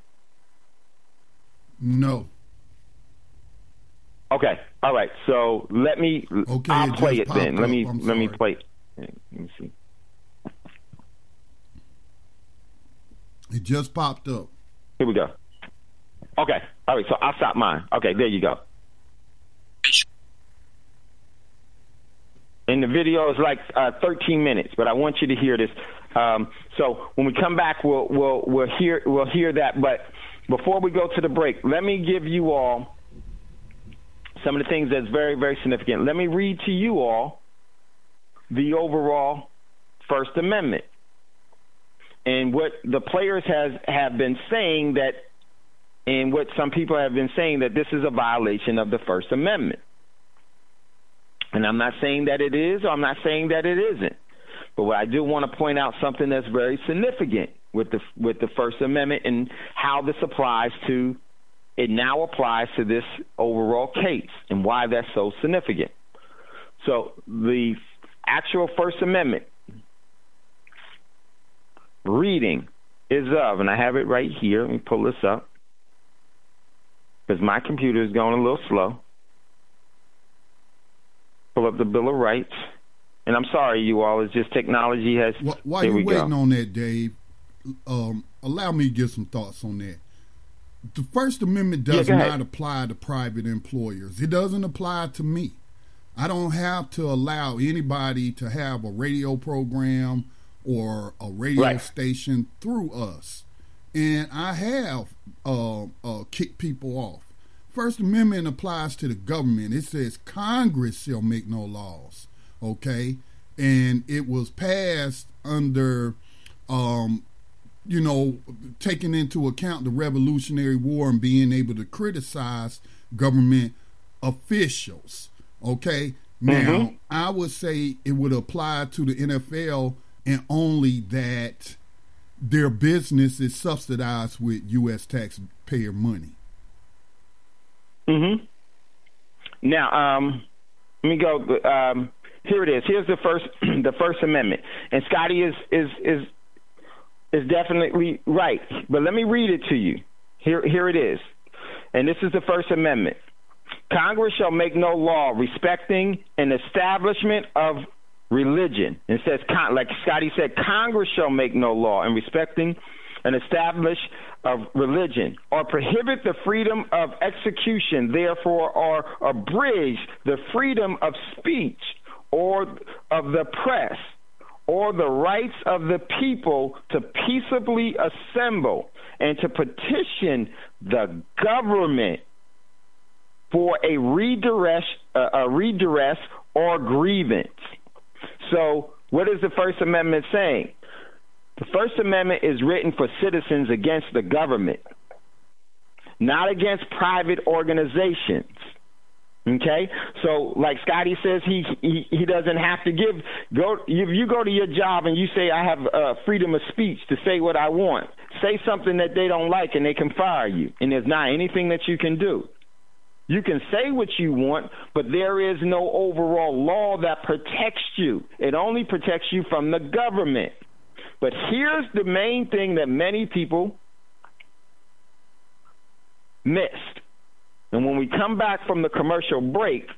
No. Okay. All right. So let me. Okay, I'll play it then. Let me play it. Let me see. It just popped up. Here we go. Okay. All right. So I'll stop mine. Okay. There you go. And the video is like 13 minutes, but I want you to hear this. So when we come back, we'll hear that. But before we go to the break, let me give you all some of the things that's very, very significant. Let me read to you all the overall First Amendment and what the players have been saying that, and what some people have been saying, that this is a violation of the First Amendment. And I'm not saying that it is, or I'm not saying that it isn't. But I do want to point out something that's very significant with the First Amendment and how this applies to, it now applies to this overall case and why that's so significant. So the actual First Amendment reading is of, and I have it right here. Let me pull this up because my computer is going a little slow. Pull up the Bill of Rights. And I'm sorry, you all. It's just technology has... While you're waiting on that, Dave, allow me to give some thoughts on that. The First Amendment does not apply to private employers. It doesn't apply to me. I don't have to allow anybody to have a radio program or a radio station through us. And I have kicked people off. First Amendment applies to the government. It says Congress shall make no laws, okay? And it was passed under, taking into account the Revolutionary War and being able to criticize government officials, okay? Now, I would say it would apply to the NFL and only that their business is subsidized with U.S. taxpayer money. Now, let me go. Here it is. Here's the First Amendment, and Scotty is definitely right. But let me read it to you. Here it is, and this is the First Amendment. Congress shall make no law respecting an establishment of religion. It says, like Scotty said, Congress shall make no law in respecting an establishment of religion, or prohibit the freedom of execution, therefore, or abridge the freedom of speech, or of the press, or the rights of the people to peaceably assemble and to petition the government for a redress or grievance. So what is the First Amendment saying? The First Amendment is written for citizens against the government, not against private organizations. Okay, so like Scotty says, he doesn't have to if you go to your job and you say I have freedom of speech to say what I want, say something that they don't like and they can fire you, and there's not anything that you can do. You can say what you want, but there is no overall law that protects you. It only protects you from the government. But here's the main thing that many people missed. And when we come back from the commercial break,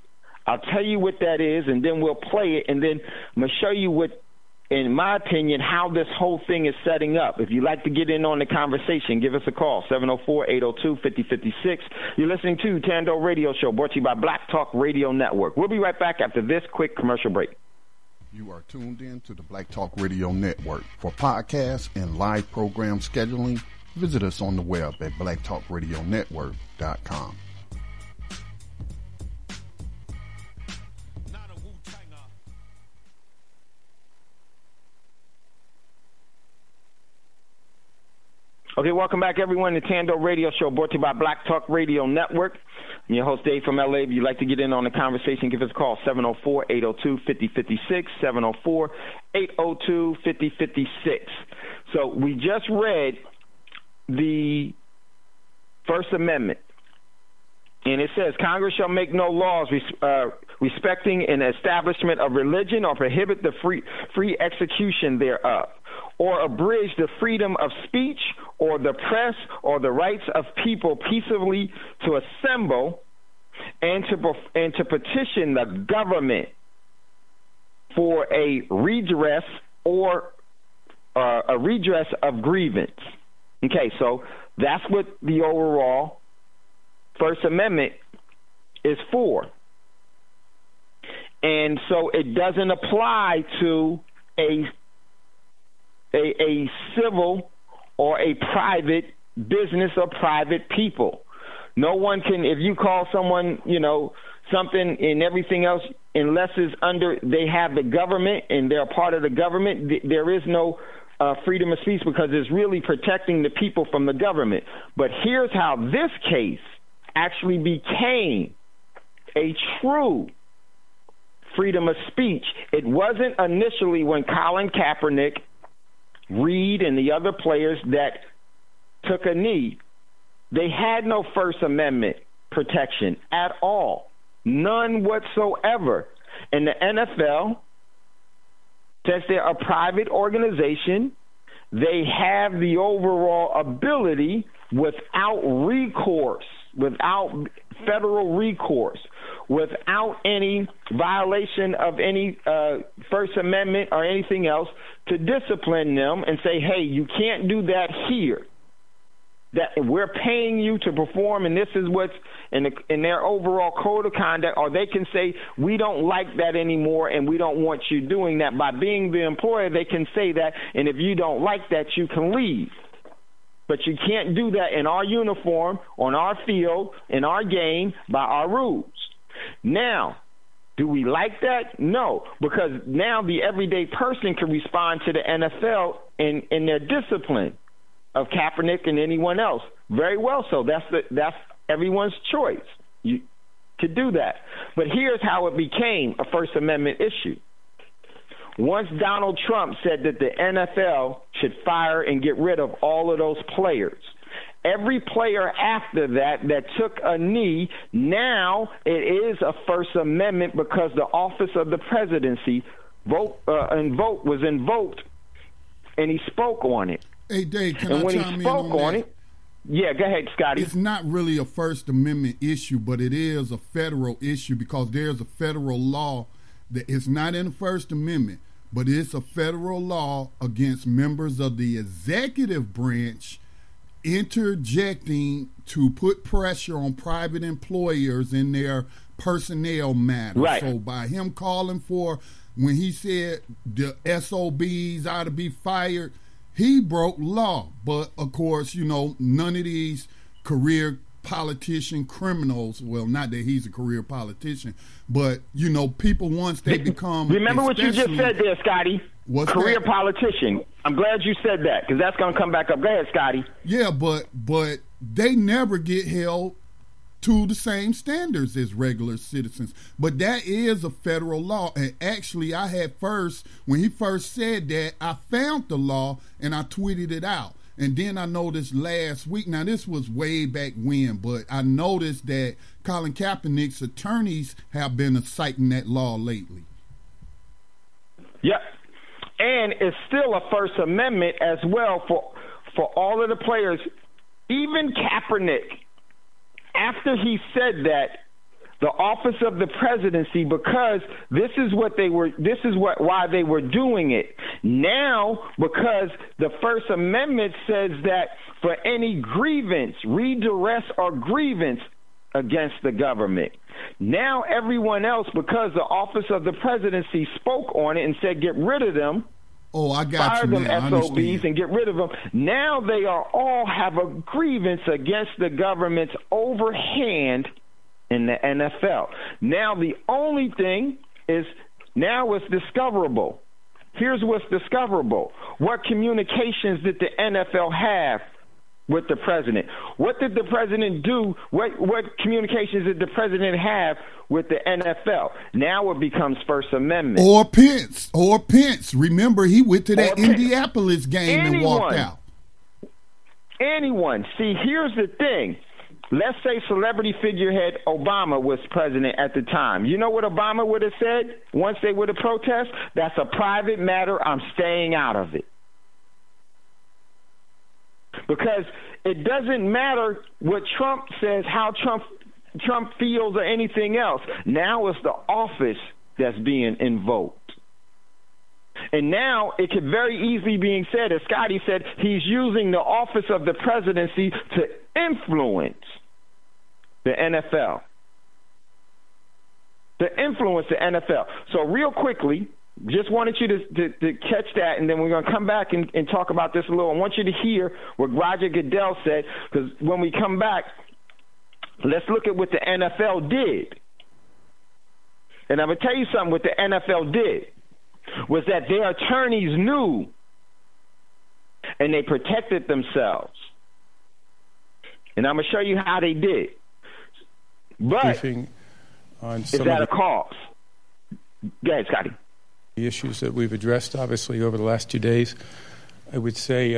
I'll tell you what that is, and then we'll play it, and then I'm going to show you what, in my opinion, how this whole thing is setting up. If you'd like to get in on the conversation, give us a call, 704-802-5056. You're listening to Thando Radio Show, brought to you by Black Talk Radio Network. We'll be right back after this quick commercial break. You are tuned in to the Black Talk Radio Network. For podcasts and live program scheduling, visit us on the web at blacktalkradionetwork.com. Okay, welcome back, everyone, to Thando Radio Show, brought to you by Black Talk Radio Network. I'm your host, Dave from LA. If you'd like to get in on the conversation, give us a call, 704-802-5056, 704-802-5056. So we just read the First Amendment, and it says, Congress shall make no laws respecting an establishment of religion or prohibit the free execution thereof, or abridge the freedom of speech or the press or the rights of people peaceably to assemble and to petition the government for a redress or a redress of grievance. Okay, so that's what the overall First Amendment is for. And so it doesn't apply to a civil or a private business or private people. No one can, if you call someone, something and everything else, unless it's under, they have the government and they're a part of the government, there is no freedom of speech because it's really protecting the people from the government. But here's how this case actually became a true freedom of speech. It wasn't initially when Colin Kaepernick, Reed, and the other players that took a knee. They had no First Amendment protection at all. None whatsoever. And the NFL, since they're a private organization, they have the overall ability without recourse, without federal recourse, without any violation of any First Amendment or anything else, to discipline them and say, hey, you can't do that here. That we're paying you to perform, and this is what's in their overall code of conduct, or they can say, we don't like that anymore and we don't want you doing that. By being the employer, they can say that, and if you don't like that, you can leave. But you can't do that in our uniform, on our field, in our game, by our rules. Now, do we like that? No, because now the everyday person can respond to the NFL in their discipline of Kaepernick and anyone else. Very well so. That's everyone's choice. You to do that. But here's how it became a First Amendment issue. Once Donald Trump said that the NFL should fire and get rid of all of those players, every player after that took a knee, now it is a First Amendment because the office of the presidency was invoked, and he spoke on it. Hey, Dave, can and I when chime he spoke in on on that? it, yeah, go ahead, Scotty. It's not really a First Amendment issue, but it is a federal issue because there's a federal law that it's not in the First Amendment, but it's a federal law against members of the executive branch interjecting to put pressure on private employers in their personnel matters. Right. So by him calling for, when he said the SOBs ought to be fired, he broke law. But of course, none of these career politician criminals. Well, not that he's a career politician, but, you know, people once they become. Remember what you just said there, Scotty. What's career that? Politician. I'm glad you said that because that's going to come back up. Go ahead, Scotty. Yeah, but they never get held to the same standards as regular citizens. But that is a federal law. And actually, I had when he first said that, I found the law and I tweeted it out. And then I noticed last week, now this was way back when, but I noticed that Colin Kaepernick's attorneys have been citing that law lately. Yep. And it's still a First Amendment as well for all of the players. Even Kaepernick, after he said that, the office of the presidency, because this is why they were doing it. Now, because the First Amendment says that for any grievance, redress or grievance against the government. Now everyone else, because the office of the presidency spoke on it and said get rid of them. Oh, I got fire you, them SOBs and get rid of them. Now they are all have a grievance against the government's overhand in the NFL. Now the only thing is now it's discoverable. Here's what's discoverable. What communications did the NFL have with the president? What did the president do? What communications did the president have with the NFL? Now it becomes First Amendment. Or Pence. Remember, he went to that Indianapolis game and walked out. Anyone. See, here's the thing. Let's say celebrity figurehead Obama was president at the time. You know what Obama would have said once they would have protest? That's a private matter. I'm staying out of it. Because it doesn't matter what Trump says, how Trump feels or anything else. Now it's the office that's being invoked. And now it could very easily be said, as Scotty said, he's using the office of the presidency to influence the NFL. To influence the NFL. So real quickly, just wanted you to catch that, and then we're going to come back and talk about this a little. I want you to hear what Roger Goodell said, because when we come back, let's look at what the NFL did. And I'm going to tell you something, what the NFL did was that their attorneys knew, and they protected themselves. And I'm going to show you how they did. But it's at a cost. Go ahead, Scotty. The issues that we've addressed, obviously, over the last 2 days, I would say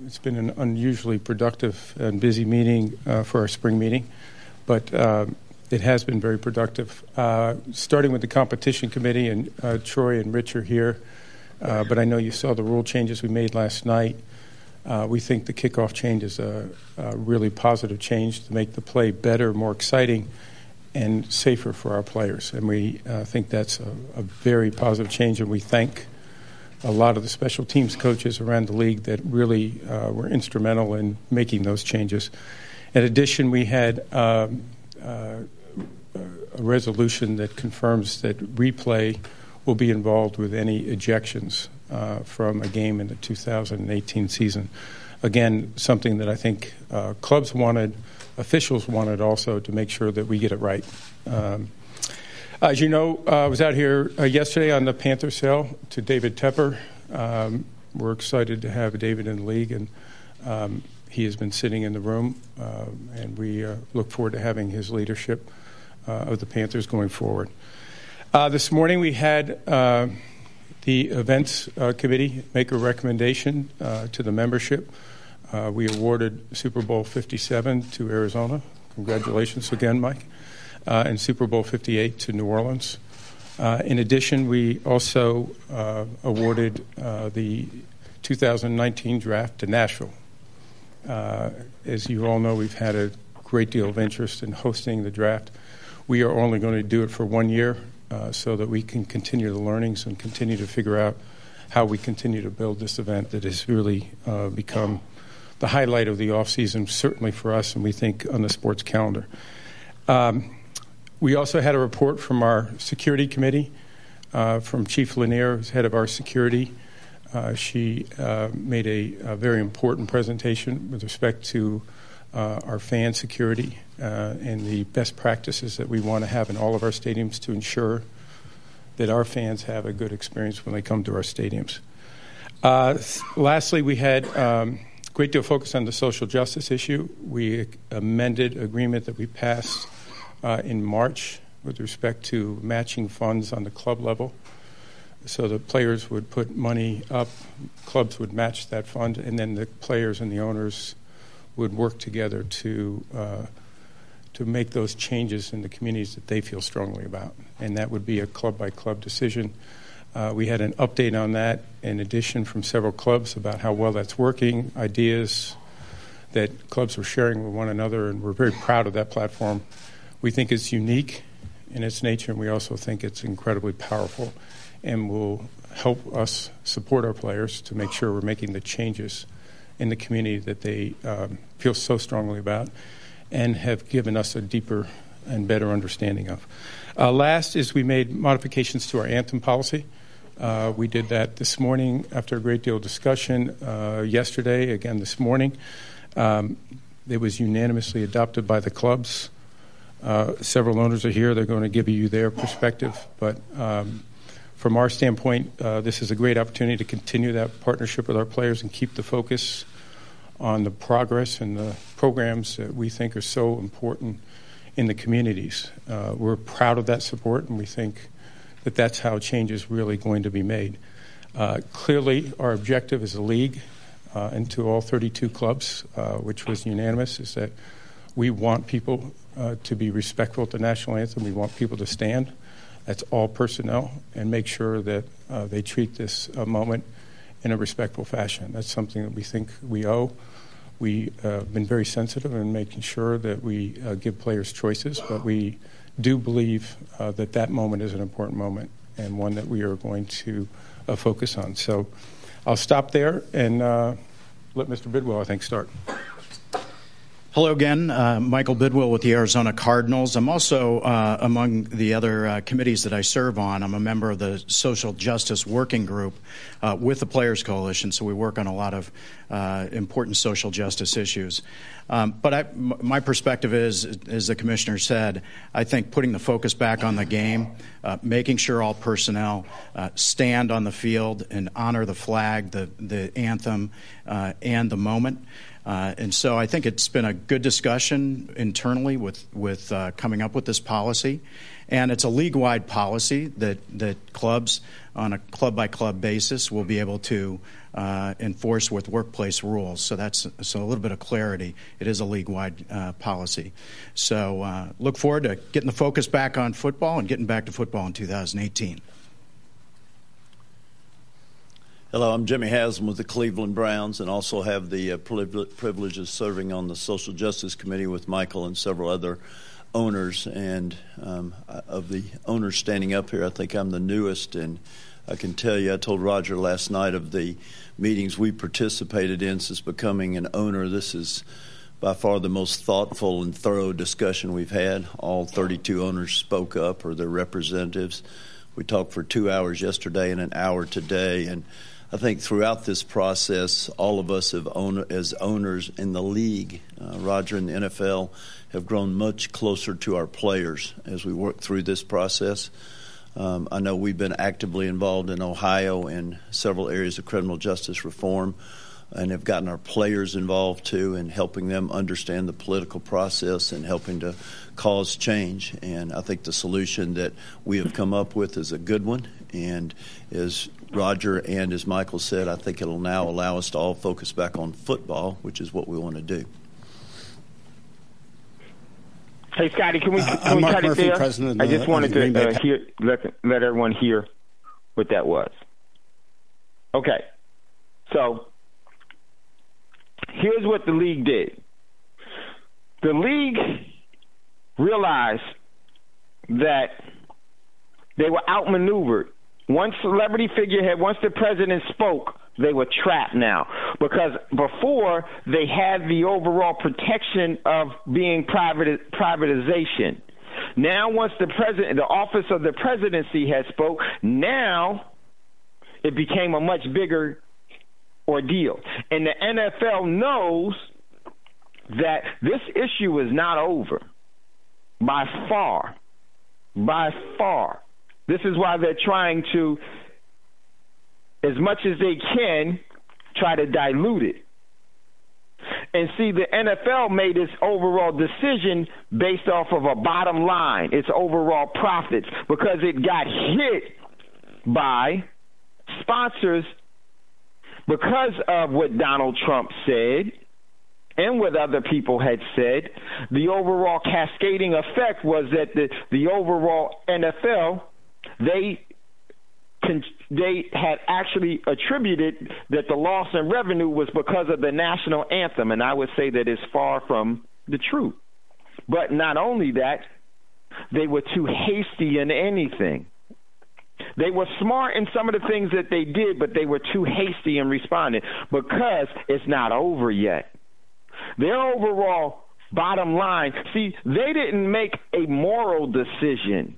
it's been an unusually productive and busy meeting for our spring meeting, but it has been very productive. Starting with the competition committee, and Troy and Rich are here, but I know you saw the rule changes we made last night. We think the kickoff change is a really positive change to make the play better, more exciting, and safer for our players. And we think that's a very positive change, and we thank a lot of the special teams coaches around the league that really were instrumental in making those changes. In addition, we had a resolution that confirms that replay will be involved with any ejections from a game in the 2018 season. Again, something that I think clubs wanted, officials wanted also, to make sure that we get it right. As you know, I was out here yesterday on the Panther sale to David Tepper. We're excited to have David in the league, and he has been sitting in the room, and we look forward to having his leadership of the Panthers going forward. This morning we had the events committee make a recommendation to the membership. We awarded Super Bowl 57 to Arizona. Congratulations again, Mike. And Super Bowl 58 to New Orleans. In addition, we also awarded the 2019 draft to Nashville. As you all know, we've had a great deal of interest in hosting the draft. We are only going to do it for 1 year so that we can continue the learnings and continue to figure out how we continue to build this event that has really become the highlight of the offseason, certainly for us, and we think on the sports calendar. We also had a report from our security committee, from Chief Lanier, who's head of our security. She made a very important presentation with respect to our fan security and the best practices that we want to have in all of our stadiums to ensure that our fans have a good experience when they come to our stadiums. Lastly, we had a great deal of focus on the social justice issue. We amended agreement that we passed in March with respect to matching funds on the club level. So the players would put money up, clubs would match that fund, and then the players and the owners would work together to make those changes in the communities that they feel strongly about. And that would be a club-by-club decision. We had an update on that in addition from several clubs about how well that's working, ideas that clubs were sharing with one another, and we're very proud of that platform. We think it's unique in its nature, and we also think it's incredibly powerful and will help us support our players to make sure we're making the changes in the community that they feel so strongly about and have given us a deeper and better understanding of. Last is we made modifications to our Anthem policy. We did that this morning after a great deal of discussion. Yesterday, again this morning, it was unanimously adopted by the clubs. Several owners are here. They're going to give you their perspective. But from our standpoint, this is a great opportunity to continue that partnership with our players and keep the focus on the progress and the programs that we think are so important in the communities. We're proud of that support, and we think that that's how change is really going to be made. Clearly, our objective as a league and to all 32 clubs, which was unanimous, is that we want people to be respectful of the national anthem. We want people to stand. That's all personnel, and make sure that they treat this moment in a respectful fashion. That's something that we think we owe. We have been very sensitive in making sure that we give players choices, but we do believe that that moment is an important moment and one that we are going to focus on. So I'll stop there and let Mr. Bidwell, I think, start. Hello again, Michael Bidwell with the Arizona Cardinals. I'm also among the other committees that I serve on. I'm a member of the Social Justice Working Group with the Players Coalition, so we work on a lot of important social justice issues. But my perspective is, as the Commissioner said, I think putting the focus back on the game, making sure all personnel stand on the field and honor the flag, the anthem, and the moment. And so I think it's been a good discussion internally with coming up with this policy. And it's a league-wide policy that clubs on a club-by-club basis will be able to enforce with workplace rules. So that's a little bit of clarity. It is a league-wide policy. So look forward to getting the focus back on football and getting back to football in 2018. Hello, I'm Jimmy Haslam with the Cleveland Browns, and also have the privilege of serving on the Social Justice Committee with Michael and several other owners. And of the owners standing up here, I think I'm the newest, and I can tell you, I told Roger last night of the meetings we participated in since becoming an owner, this is by far the most thoughtful and thorough discussion we've had. All 32 owners spoke up, or their representatives. We talked for 2 hours yesterday and an hour today, and I think throughout this process, all of us as owners in the league, Roger and the NFL, have grown much closer to our players as we work through this process. I know we've been actively involved in Ohio in several areas of criminal justice reform, and have gotten our players involved too in helping them understand the political process and helping to cause change. And I think the solution that we have come up with is a good one. And as Roger and as Michael said, I think it'll now allow us to all focus back on football, which is what we want to do. Hey, Scotty, can we cut Murphy, it there? President, I just wanted to let everyone hear what that was. Okay, so here's what the league did. The league realized that they were outmaneuvered. Once celebrity figurehead, once the president spoke, they were trapped now. Because before, they had the overall protection of being privatization. Now, once the office of the presidency had spoke, now it became a much bigger ordeal. And the NFL knows that this issue is not over. By far. By far. This is why they're trying to, as much as they can, try to dilute it. And see, the NFL made its overall decision based off of a bottom line, its overall profits, because it got hit by sponsors because of what Donald Trump said and what other people had said. The overall cascading effect was that the overall NFL, they had actually attributed that the loss in revenue was because of the national anthem, and I would say that is far from the truth. But not only that, they were too hasty in anything. They were smart in some of the things that they did, but they were too hasty in responding because it's not over yet. Their overall bottom line, see, they didn't make a moral decision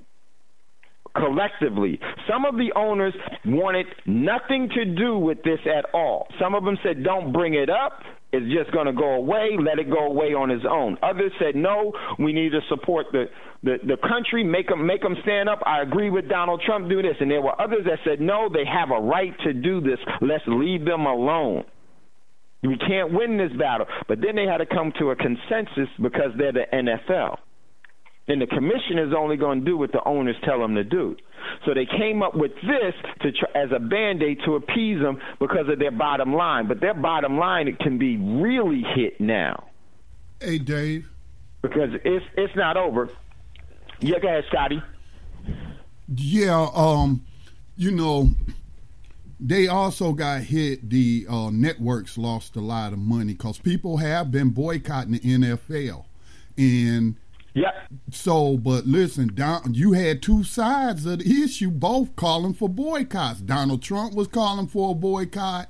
collectively. Some of the owners wanted nothing to do with this at all. Some of them said, don't bring it up. It's just going to go away. Let it go away on its own. Others said, no, we need to support the country, make them stand up. I agree with Donald Trump, do this. And there were others that said, no, they have a right to do this. Let's leave them alone. We can't win this battle. But then they had to come to a consensus because they're the NFL. And the commission is only going to do what the owners tell them to do. So they came up with this as a Band-Aid to appease them because of their bottom line. But their bottom line, it can be really hit now. Hey, Dave. Because it's not over. Yeah, go ahead, Scotty. Yeah, you know, they also got hit. The networks lost a lot of money because people have been boycotting the NFL. And yeah. So, but listen, you had two sides of the issue, both calling for boycotts. Donald Trump was calling for a boycott,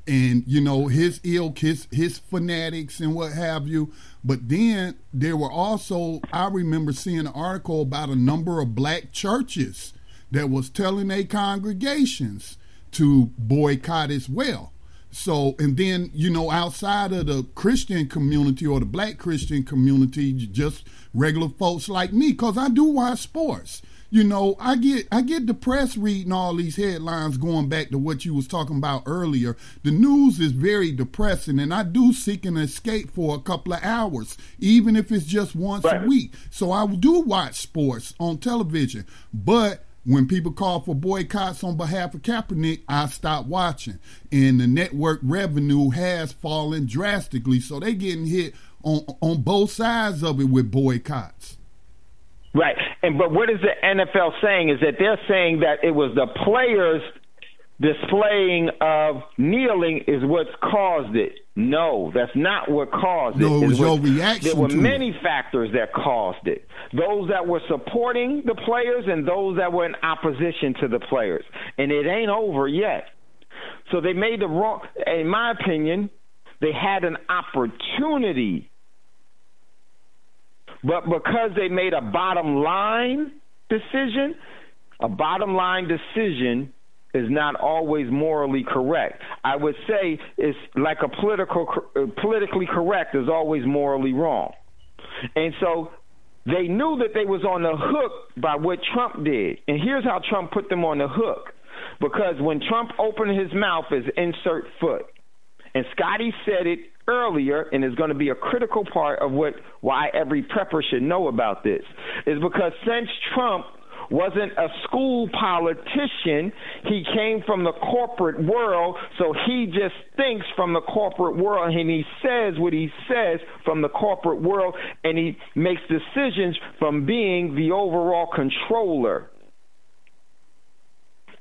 and you know his ilk, his fanatics, and what have you. But then there were also, I remember seeing an article about a number of black churches that was telling their congregations to boycott as well. So, and then, you know, outside of the Christian community or the black Christian community, just regular folks like me, because I do watch sports. You know, I get depressed reading all these headlines going back to what you was talking about earlier. The news is very depressing, and I do seek an escape for a couple of hours, even if it's just once a week. So I do watch sports on television, but when people call for boycotts on behalf of Kaepernick, I stop watching. And the network revenue has fallen drastically, so they're getting hit on both sides of it with boycotts. Right. But what is the NFL saying is that they're saying that it was the players displaying of kneeling is what's caused it. No, that's not what caused it. No, it was your reaction. There were many factors that caused it. Those that were supporting the players and those that were in opposition to the players. And it ain't over yet. So they made the wrong, in my opinion, they had an opportunity. But because they made a bottom line decision is not always morally correct. I would say it's like a politically correct is always morally wrong. And so they knew that they was on the hook by what Trump did. And here's how Trump put them on the hook. Because when Trump opened his mouth as insert foot, and Scotty said it earlier, and is going to be a critical part of why every prepper should know about this, is because since Trump wasn't a school politician, he came from the corporate world, so he just thinks from the corporate world, and he says what he says from the corporate world, and he makes decisions from being the overall controller.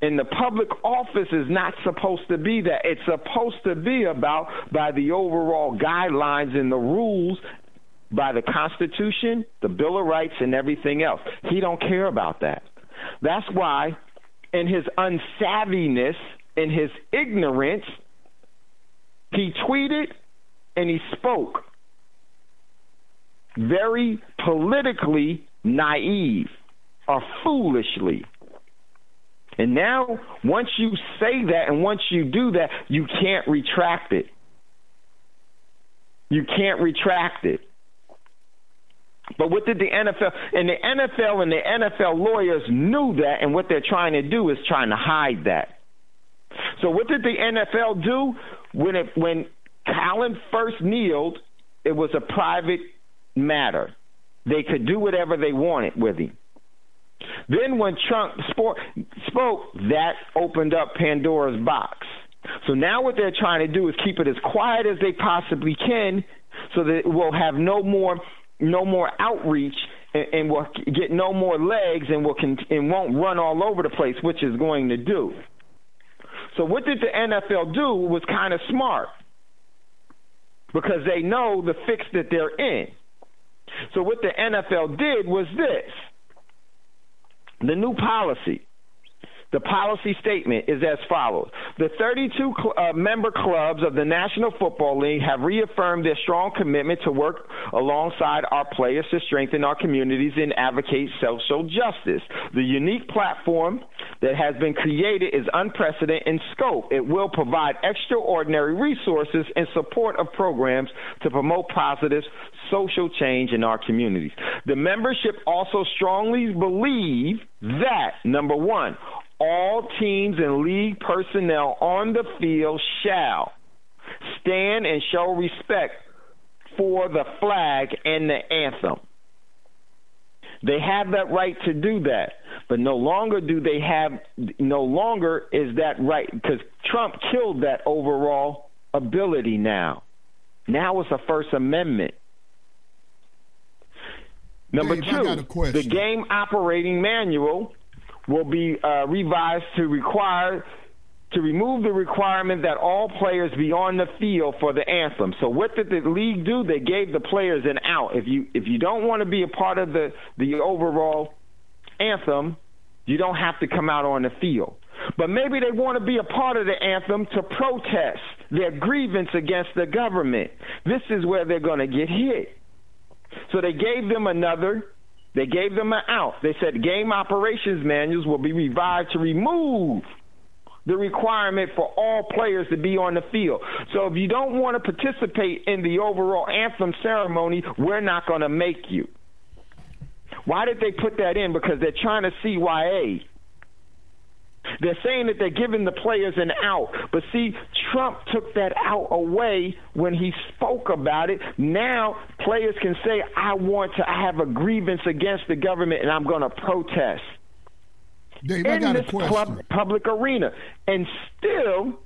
And the public office is not supposed to be that. It's supposed to be about by the overall guidelines and the rules by the Constitution, the Bill of Rights, and everything else. He don't care about that. That's why in his unsavviness, in his ignorance, he tweeted and he spoke very politically naive or foolishly. And now, once you say that and once you do that, you can't retract it. You can't retract it. But what did the NFL and the NFL lawyers knew that, and what they're trying to do is trying to hide that. So what did the NFL do when Colin first kneeled? It was a private matter. They could do whatever they wanted with him. Then when Trump spoke, that opened up Pandora's box. So now what they're trying to do is keep it as quiet as they possibly can, so that it will have no more outreach and will get no more legs and won't run all over the place, which is going to do. So what did the NFL do was kind of smart, because they know the fix that they're in. So what the NFL did was this. The new policy. The policy statement is as follows. The 32 member clubs of the National Football League have reaffirmed their strong commitment to work alongside our players to strengthen our communities and advocate social justice. The unique platform that has been created is unprecedented in scope. It will provide extraordinary resources in support of programs to promote positive social change in our communities. The membership also strongly believe that, number one, all teams and league personnel on the field shall stand and show respect for the flag and the anthem. They have that right to do that, but no longer is that right, because Trump killed that overall ability now. Now it's a First Amendment. Number Dave, two, the game operating manual will be revised to remove the requirement that all players be on the field for the anthem. So what did the league do? They gave the players an out. If you don't want to be a part of the overall anthem, you don't have to come out on the field. But maybe they want to be a part of the anthem to protest their grievance against the government. This is where they're going to get hit. So they gave them an out. They said game operations manuals will be revised to remove the requirement for all players to be on the field. So if you don't want to participate in the overall anthem ceremony, we're not going to make you. Why did they put that in? Because they're trying to CYA. They're saying that they're giving the players an out. But see, Trump took that out away when he spoke about it. Now players can say, I have a grievance against the government and I'm going to protest. Dave, I got a question. Public arena. And still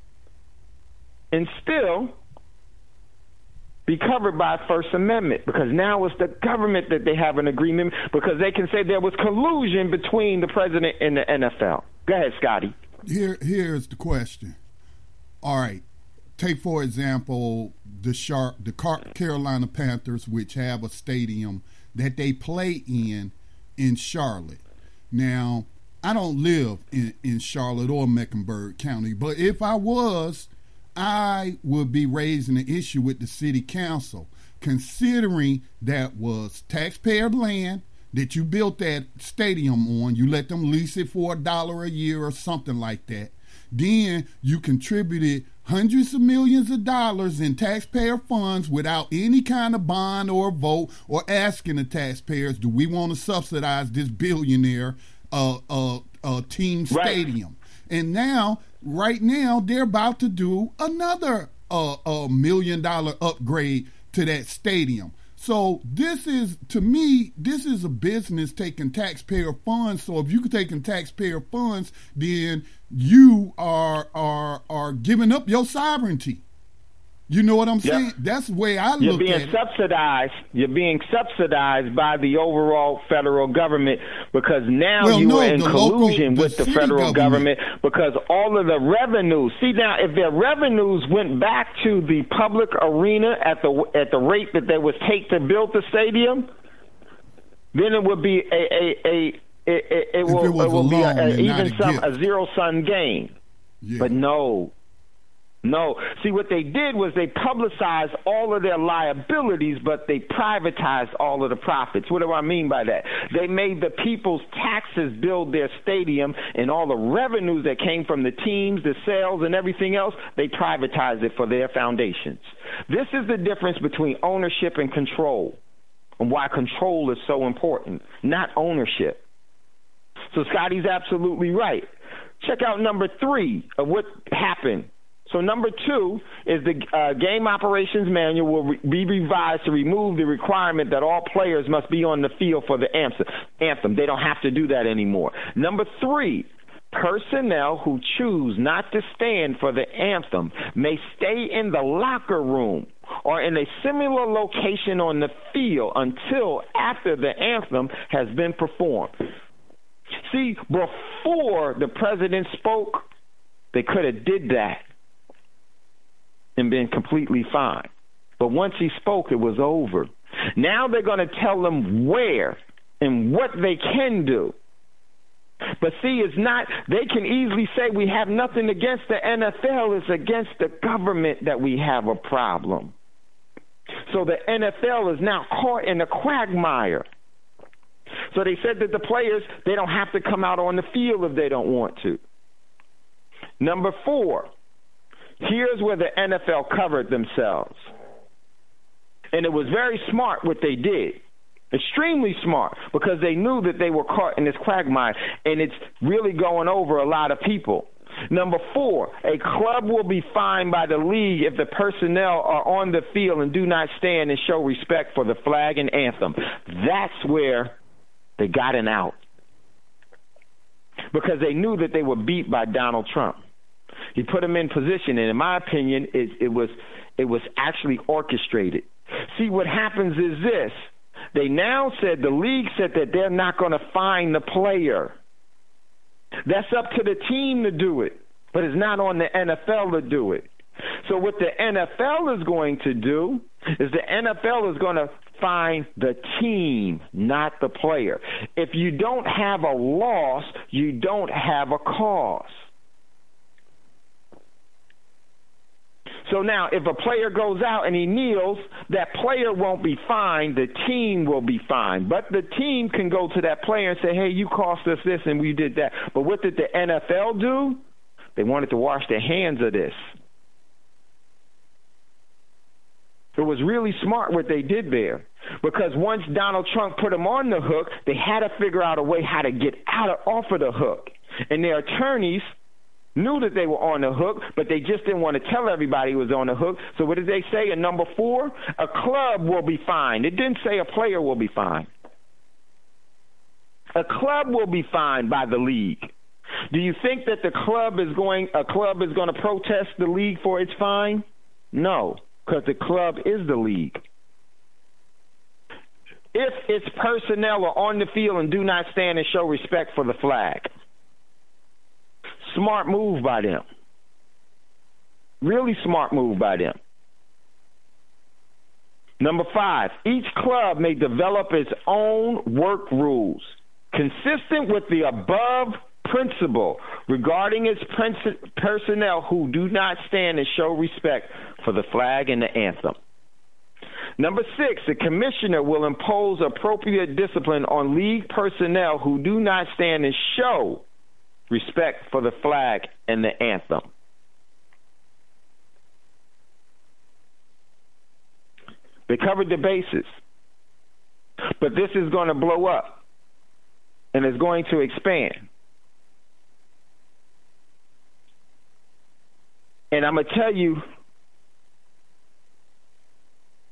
be covered by First Amendment, because now it's the government that they have an agreement, because they can say there was collusion between the president and the NFL. Go ahead, Scotty. Here's the question. All right. Take, for example, the Carolina Panthers, which have a stadium that they play in Charlotte. Now, I don't live in Charlotte or Mecklenburg County, but if I was, I would be raising an issue with the city council, considering that was taxpayer land that you built that stadium on. You let them lease it for $1 a year or something like that. Then you contributed hundreds of millions of dollars in taxpayer funds without any kind of bond or vote, or asking the taxpayers, do we want to subsidize this billionaire team stadium? And right now, they're about to do another $1 million upgrade to that stadium. So this is, to me, this is a business taking taxpayer funds. So if you're taking taxpayer funds, then you are giving up your sovereignty. You know what I'm saying? Yep. That's the way I look at it. You're being subsidized by the overall federal government, because now you are in collusion with the federal government, because all of the revenues. See, now, if their revenues went back to the public arena at the rate that they would take to build the stadium, then it would be a zero-sum game. Yeah. But no. No. See, what they did was they publicized all of their liabilities, but they privatized all of the profits. What do I mean by that? They made the people's taxes build their stadium, and all the revenues that came from the teams, the sales, and everything else, they privatized it for their foundations. This is the difference between ownership and control, and why control is so important, not ownership. So Scotty's absolutely right. Check out number 3 of what happened. So number 2 is the game operations manual will be revised to remove the requirement that all players must be on the field for the anthem. They don't have to do that anymore. Number 3, personnel who choose not to stand for the anthem may stay in the locker room or in a similar location on the field until after the anthem has been performed. See, before the president spoke, they could have did that and been completely fine. But once he spoke, it was over. Now they're going to tell them where and what they can do. But see, it's not, they can easily say we have nothing against the NFL. It's against the government that we have a problem. So the NFL is now caught in a quagmire. So they said that the players, they don't have to come out on the field if they don't want to. Number 4, here's where the NFL covered themselves. And it was very smart what they did. Extremely smart, because they knew that they were caught in this quagmire, and it's really going over a lot of people. Number 4, a club will be fined by the league if the personnel are on the field and do not stand and show respect for the flag and anthem. That's where they got an out, because they knew that they were beat by Donald Trump. He put them in position, and in my opinion, it was actually orchestrated. See, what happens is this. They now said, the league said that they're not going to fine the player. That's up to the team to do it, but it's not on the NFL to do it. So what the NFL is going to do is the NFL is going to fine the team, not the player. If you don't have a loss, you don't have a cause. So now, if a player goes out and he kneels, that player won't be fined. The team will be fined. But the team can go to that player and say, hey, you cost us this and we did that. But what did the NFL do? They wanted to wash their hands of this. It was really smart what they did there, because once Donald Trump put them on the hook, they had to figure out a way how to get off of the hook. And their attorneys knew that they were on the hook, but they just didn't want to tell everybody it was on the hook. So what did they say in number 4? A club will be fined. It didn't say a player will be fined. A club will be fined by the league. Do you think that a club is going to protest the league for its fine? No, because the club is the league. If its personnel are on the field and do not stand and show respect for the flag. Smart move by them. Really smart move by them. Number 5, each club may develop its own work rules consistent with the above principle regarding its personnel who do not stand and show respect for the flag and the anthem. Number 6, the commissioner will impose appropriate discipline on league personnel who do not stand and show respect for the flag and the anthem. They covered the bases. But this is going to blow up, and it's going to expand. And I'm going to tell you,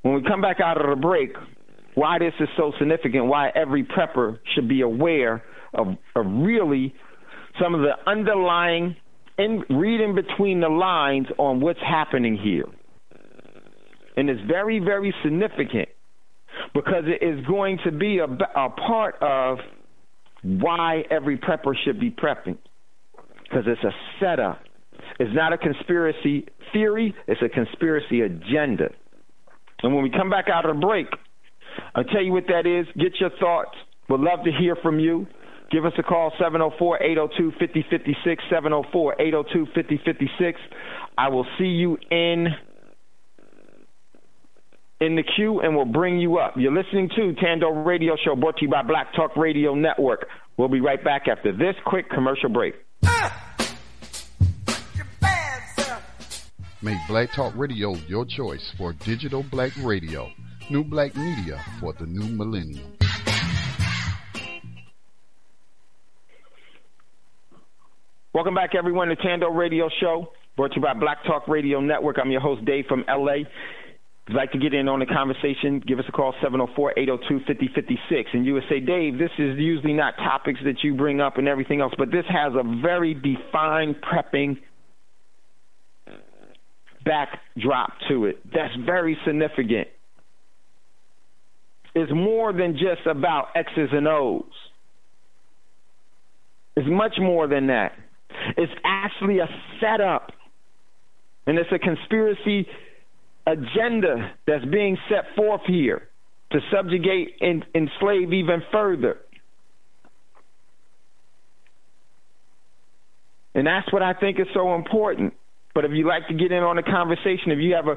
when we come back out of the break, why this is so significant, why every prepper should be aware of really some of the underlying, and reading between the lines on what's happening here. And it's very, very significant, because it is going to be a part of why every prepper should be prepping, because it's a setup. It's not a conspiracy theory. It's a conspiracy agenda. And when we come back out of the break, I'll tell you what that is. Get your thoughts. Would love to hear from you. Give us a call, 704-802-5056, 704-802-5056. I will see you in the queue, and we'll bring you up. You're listening to Thando Radio Show, brought to you by Black Talk Radio Network. We'll be right back after this quick commercial break. Make Black Talk Radio your choice for digital black radio. New black media for the new millennium. Welcome back, everyone, to Thando Radio Show, brought to you by Black Talk Radio Network. I'm your host, Dave, from L.A. If you'd like to get in on the conversation, give us a call, 704-802-5056. And you would say, Dave, this is usually not topics that you bring up and everything else, but this has a very defined prepping backdrop to it that's very significant. It's more than just about X's and O's. It's much more than that. It's actually a setup, and it's a conspiracy agenda that's being set forth here to subjugate and enslave even further. And that's what I think is so important. But if you'd like to get in on the conversation, if you have a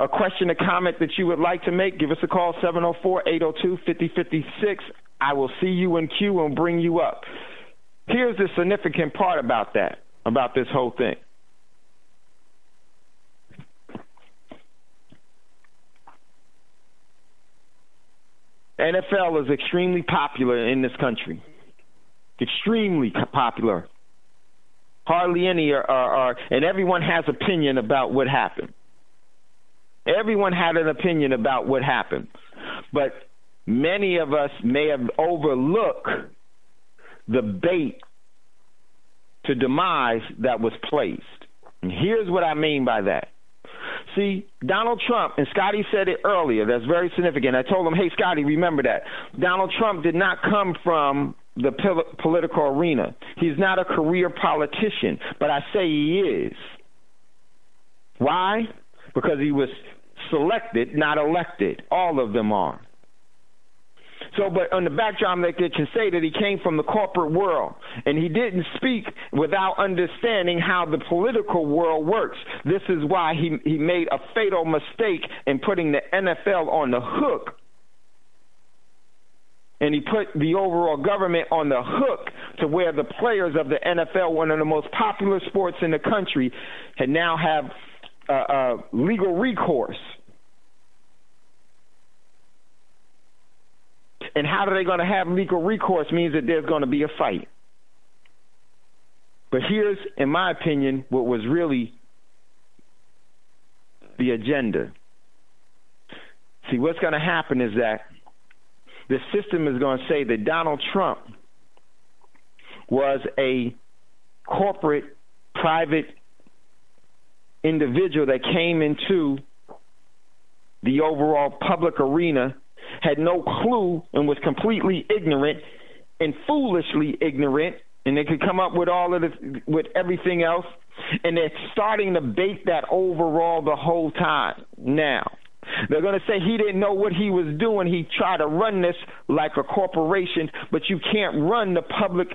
question, a comment that you would like to make, give us a call, 704-802-5056. I will see you in queue and bring you up. Here's the significant part about that, about this whole thing. NFL is extremely popular in this country. Extremely popular. Hardly any are, and everyone has opinion about what happened. Everyone had an opinion about what happened. But many of us may have overlooked the bait to demise that was placed. And here's what I mean by that. See, Donald Trump, and Scotty said it earlier, that's very significant. I told him, hey, Scotty, remember that. Donald Trump did not come from the political arena. He's not a career politician, but I say he is. Why? Because he was selected, not elected. All of them are. So, but on the backdrop, they can say that he came from the corporate world, and he didn't speak without understanding how the political world works. This is why he made a fatal mistake in putting the NFL on the hook, and he put the overall government on the hook to where the players of the NFL, one of the most popular sports in the country, now have legal recourse. And how are they going to have legal recourse means that there's going to be a fight. But here's, in my opinion, what was really the agenda. See, what's going to happen is that the system is going to say that Donald Trump was a corporate, private individual that came into the overall public arena, had no clue, and was completely ignorant and foolishly ignorant, and they could come up with all of this, with everything else, and they're starting to bait that overall the whole time. Now, they're going to say he didn't know what he was doing. He tried to run this like a corporation, but you can't run the public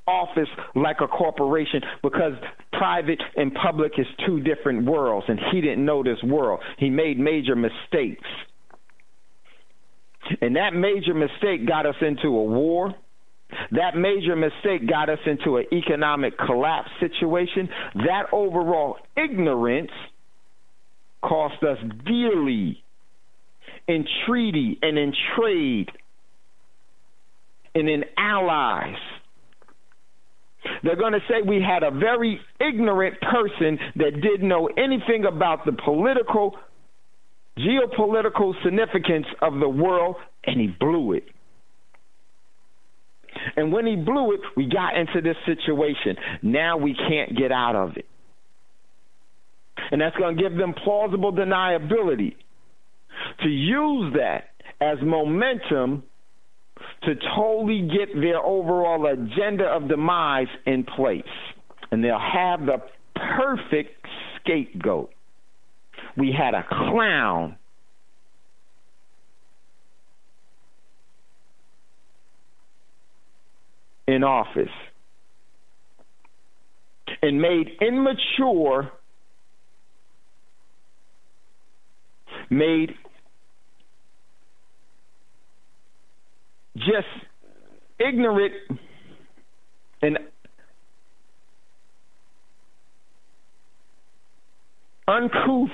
office like a corporation because private and public is two different worlds, and he didn't know this world. He made major mistakes. And that major mistake got us into a war. That major mistake got us into an economic collapse situation. That overall ignorance cost us dearly in treaty and in trade and in allies. They're going to say we had a very ignorant person that didn't know anything about the geopolitical significance of the world, and he blew it. And when he blew it, we got into this situation. Now we can't get out of it. And that's going to give them plausible deniability to use that as momentum to totally get their overall agenda of demise in place. And they'll have the perfect scapegoat. We had a clown in office and made immature, made just ignorant and uncouth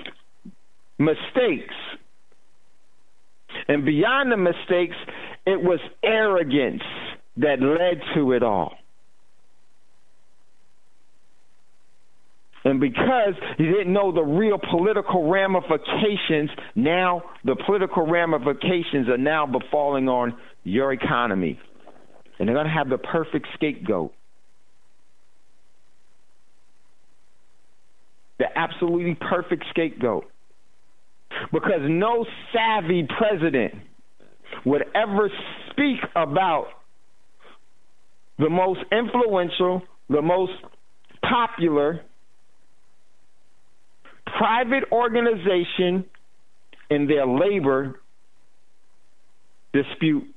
mistakes. And beyond the mistakes, it was arrogance that led to it all. And because you didn't know the real political ramifications, now the political ramifications are now befalling on your economy. And they're going to have the perfect scapegoat. The absolutely perfect scapegoat. Because no savvy president would ever speak about the most influential, the most popular private organization in their labor dispute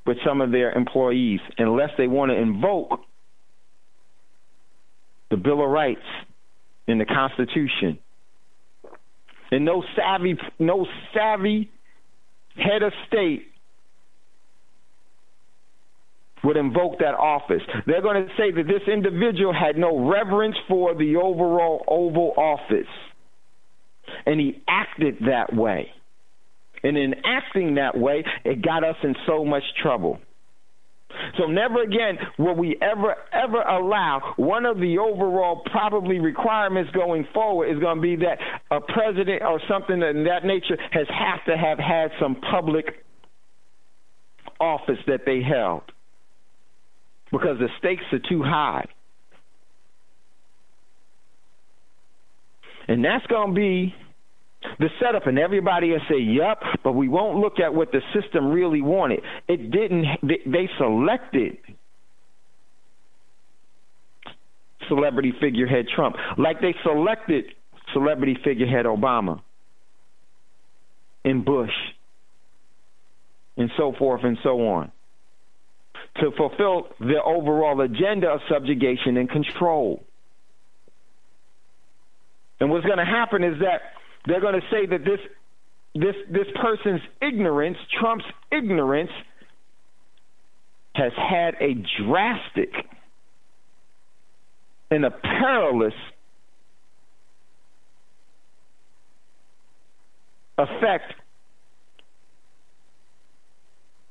with some of their employees unless they want to invoke the Bill of Rights in the Constitution. And no savvy head of state would invoke that office. They're going to say that this individual had no reverence for the overall Oval Office. And he acted that way. And in acting that way, it got us in so much trouble. So never again will we ever allow one of the overall probably requirements going forward is going to be that a president or something in that nature has to have had some public office that they held because the stakes are too high. And that's going to be the setup, and everybody will say, yup, but we won't look at what the system really wanted. It didn't. They selected celebrity figurehead Trump, like they selected celebrity figurehead Obama and Bush and so forth and so on, to fulfill their overall agenda of subjugation and control. And what's going to happen is that they're going to say that this person's ignorance, Trump's ignorance, has had a drastic and a perilous effect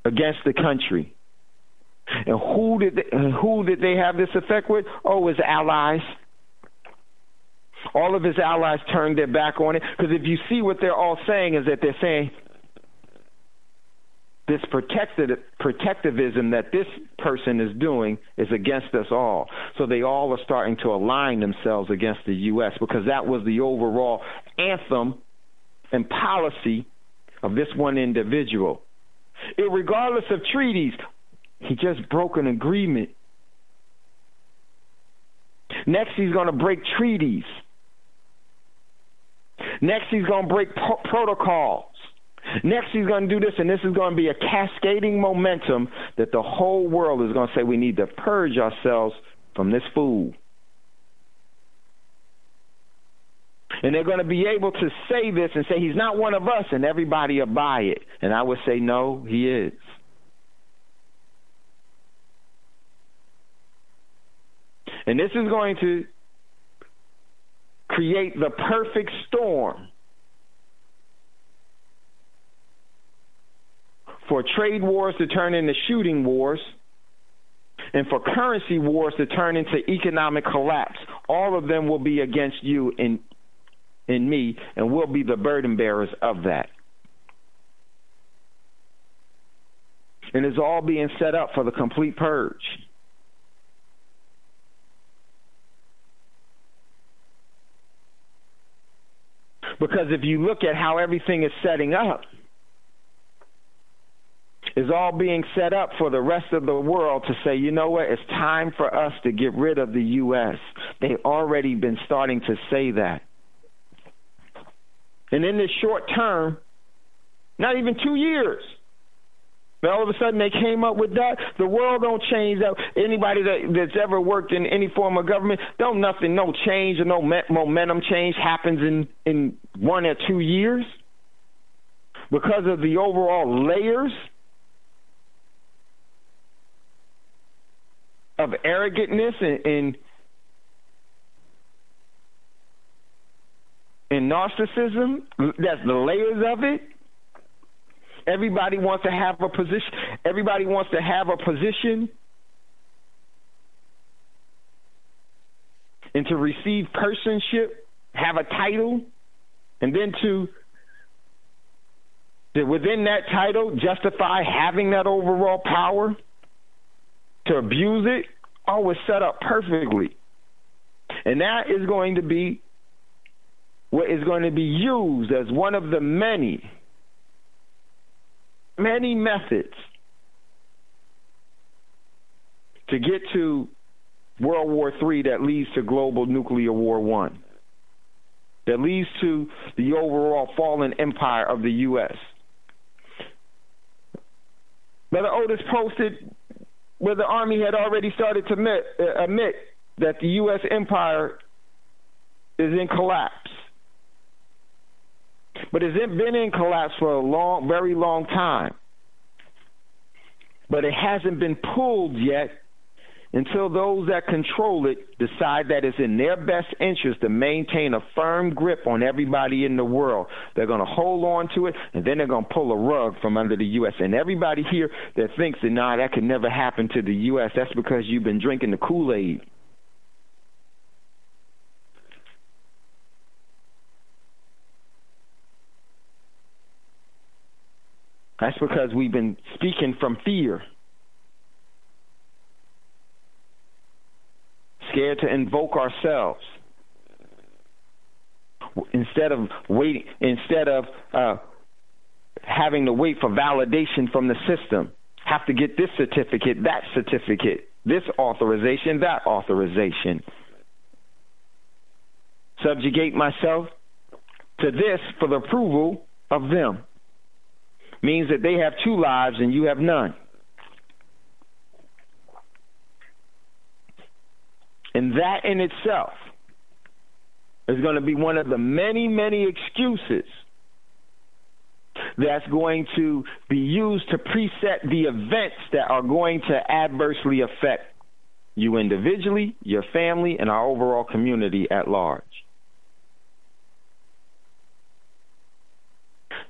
against the country. And who did they have this effect with? Oh, his allies. All of his allies turned their back on it. Because if you see what they're all saying is that they're saying this protectivism that this person is doing is against us all. So they all are starting to align themselves against the U.S. because that was the overall anthem and policy of this one individual. Regardless of treaties, he just broke an agreement. Next, he's going to break treaties. Next, he's going to break protocols. Next, he's going to do this, and this is going to be a cascading momentum that the whole world is going to say we need to purge ourselves from this fool. And they're going to be able to say this and say he's not one of us, and everybody will buy it. And I would say, no, he is. And this is going to create the perfect storm for trade wars to turn into shooting wars and for currency wars to turn into economic collapse. All of them will be against you and me, and we'll be the burden bearers of that. And it's all being set up for the complete purge. Because if you look at how everything is setting up, it's all being set up for the rest of the world to say, you know what, it's time for us to get rid of the U.S. They've already been starting to say that. And in this short term, not even 2 years, But all of a sudden they came up with that. The world don't change. Anybody that's ever worked in any form of government, no change or no momentum change happens in 1 or 2 years because of the overall layers of arrogantness and narcissism. That's the layers of it. Everybody wants to have a position. Everybody wants to have a position and to receive personship, have a title, and then to within that title justify having that overall power, to abuse it. Always set up perfectly. And that is going to be what is going to be used as one of the many methods to get to World War III that leads to global nuclear war 1, that leads to the overall fallen empire of the U.S. Brother Otis posted where the Army had already started to admit that the U.S. empire is in collapse. But it's been in collapse for a very long time. But it hasn't been pulled yet until those that control it decide that it's in their best interest to maintain a firm grip on everybody in the world. They're going to hold on to it, and then they're going to pull a rug from under the U.S. And everybody here that thinks that, that could never happen to the U.S., that's because you've been drinking the Kool-Aid. That's because we've been speaking from fear. Scared to invoke ourselves. Instead of having to wait for validation from the system, have to get this certificate, that certificate, this authorization, that authorization. Subjugate myself to this for the approval of them. Means that they have 2 lives and you have none. And that in itself is going to be one of the many, many excuses that's going to be used to preset the events that are going to adversely affect you individually, your family, and our overall community at large.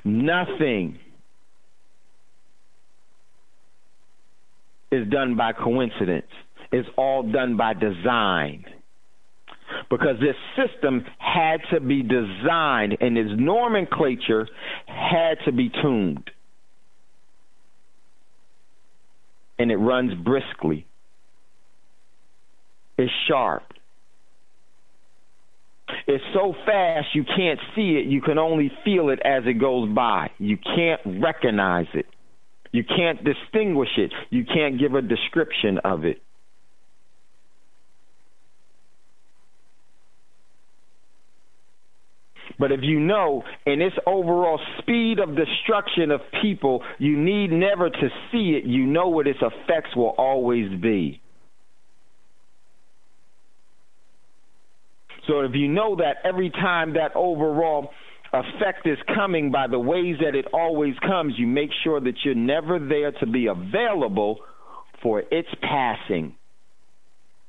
Nothing is done by coincidence. It's all done by design. Because this system had to be designed and its nomenclature had to be tuned. And it runs briskly. It's sharp. It's so fast you can't see it. You can only feel it as it goes by. You can't recognize it. You can't distinguish it. You can't give a description of it. But if you know, in this overall speed of destruction of people, you need never to see it. You know what its effects will always be. So if you know that every time that overall effect is coming by the ways that it always comes, you make sure that you're never there to be available for its passing.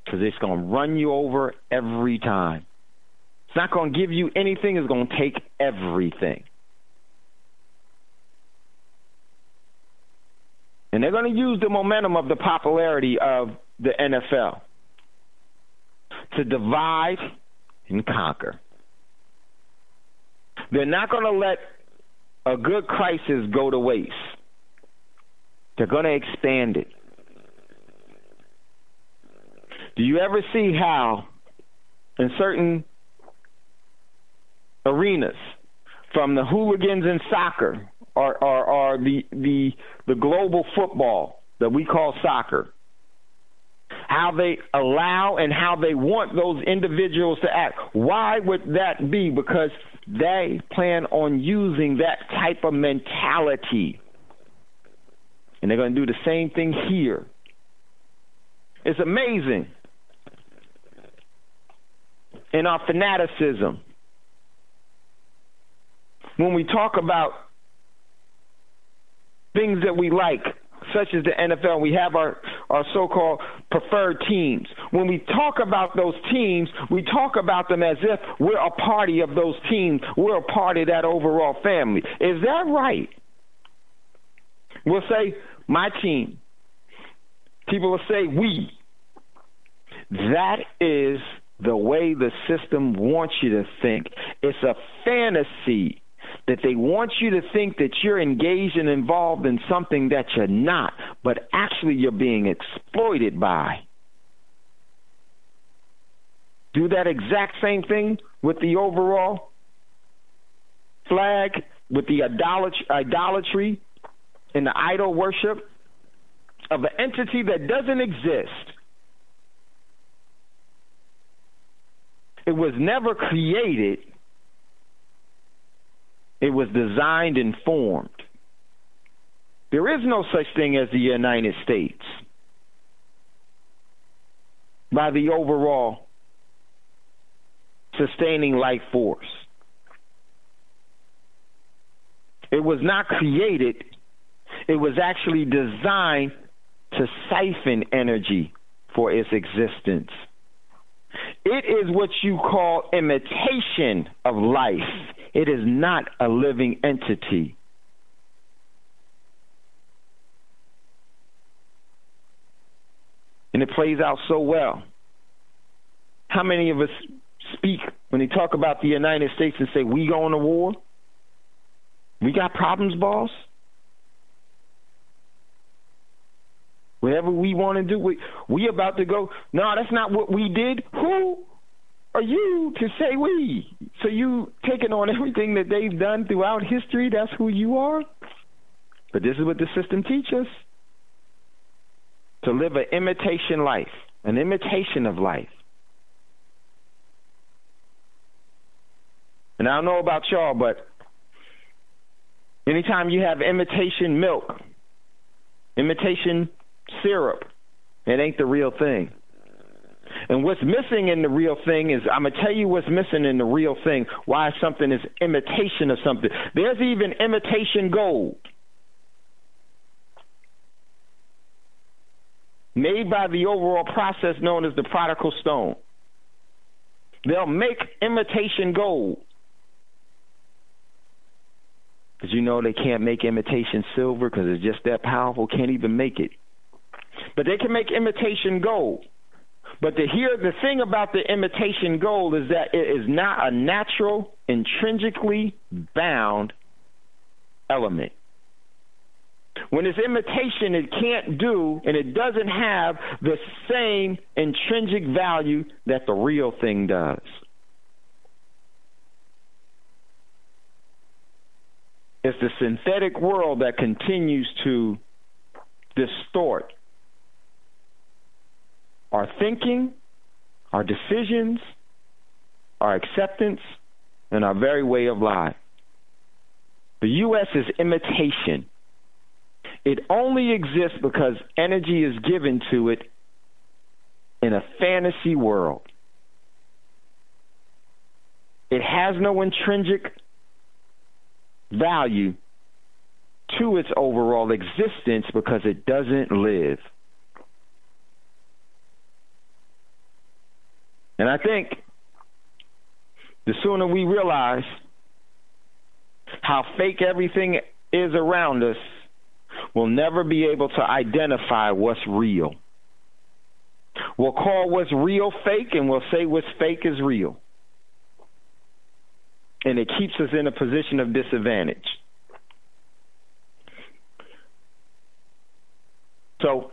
Because it's going to run you over every time. It's not going to give you anything. It's going to take everything. And they're going to use the momentum of the popularity of the NFL to divide and conquer. They're not going to let a good crisis go to waste. They're going to expand it. Do you ever see how in certain arenas, from the hooligans in soccer or the global football that we call soccer, how they allow and how they want those individuals to act? Why would that be? Because they plan on using that type of mentality And they're going to do the same thing here. It's amazing. In our fanaticism, when we talk about things that we like, such as the NFL, we have our so-called preferred teams. When we talk about those teams, we talk about them as if we're a party of those teams. We're a part of that overall family. Is that right? We'll say, my team. People will say, we. That is the way the system wants you to think. It's a fantasy that they want you to think that you're engaged and involved in something that you're not, but actually you're being exploited by. Do that exact same thing with the overall flag, with the idolatry and the idol worship of an entity that doesn't exist. It was never created. It was designed and formed. There is no such thing as the United States by the overall sustaining life force. It was not created. It was actually designed to siphon energy for its existence. It is what you call imitation of life. It is not a living entity. And it plays out so well. How many of us speak when they talk about the United States and say, we going to war? We got problems, boss? Whatever we want to do, we about to go. No, that's not what we did. Who are you to say we? So you taking on everything that they've done throughout history, that's who you are? But this is what the system teaches us. To live an imitation life, an imitation of life. And I don't know about y'all, but anytime you have imitation milk, imitation syrup, it ain't the real thing. And what's missing in the real thing is, I'm going to tell you what's missing in the real thing, why something is imitation of something. There's even imitation gold made by the overall process known as the prodigal stone. They'll make imitation gold. Because you know they can't make imitation silver because it's just that powerful, can't even make it. But they can make imitation gold. But the thing about the imitation gold is that it is not a natural, intrinsically bound element. When it's imitation, it can't do, and it doesn't have the same intrinsic value that the real thing does. It's the synthetic world that continues to distort our thinking, our decisions, our acceptance, and our very way of life. The U.S. is imitation. It only exists because energy is given to it in a fantasy world. It has no intrinsic value to its overall existence because it doesn't live. And I think the sooner we realize how fake everything is around us, we'll never be able to identify what's real. We'll call what's real fake, and we'll say what's fake is real. And it keeps us in a position of disadvantage. So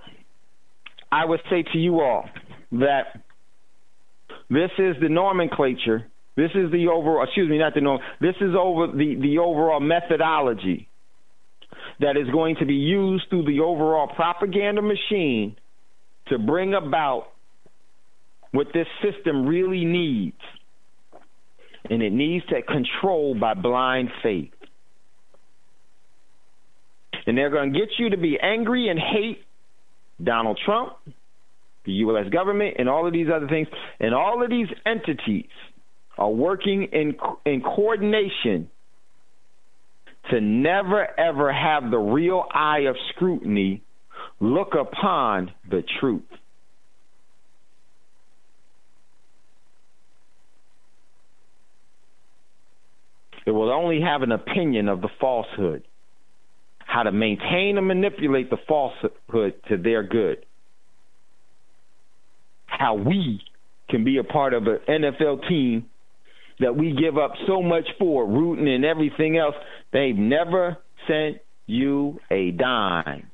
I would say to you all that this is the nomenclature. This is the overall, not the norm. This is over the overall methodology that is going to be used through the overall propaganda machine to bring about what this system really needs. And it needs to control by blind faith. And they're going to get you to be angry and hate Donald Trump, the U.S. government, and all of these other things. And all of these entities are working in coordination to never, ever have the real eye of scrutiny look upon the truth. It will only have an opinion of the falsehood, how to maintain and manipulate the falsehood to their good. How we can be a part of an NFL team that we give up so much for, rooting and everything else. They've never sent you a dime.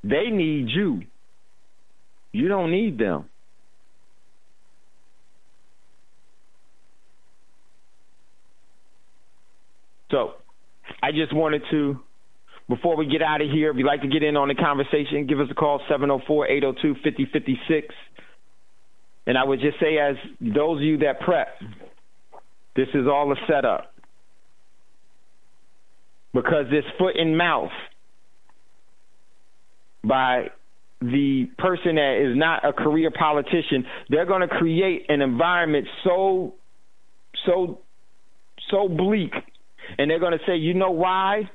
They need you. You don't need them. So I just wanted to, before we get out of here, if you'd like to get in on the conversation, give us a call, 704-802-5056. And I would just say, as those of you that prep, this is all a setup. Because this foot and mouth by the person that is not a career politician, they're going to create an environment so bleak. And they're going to say, you know why?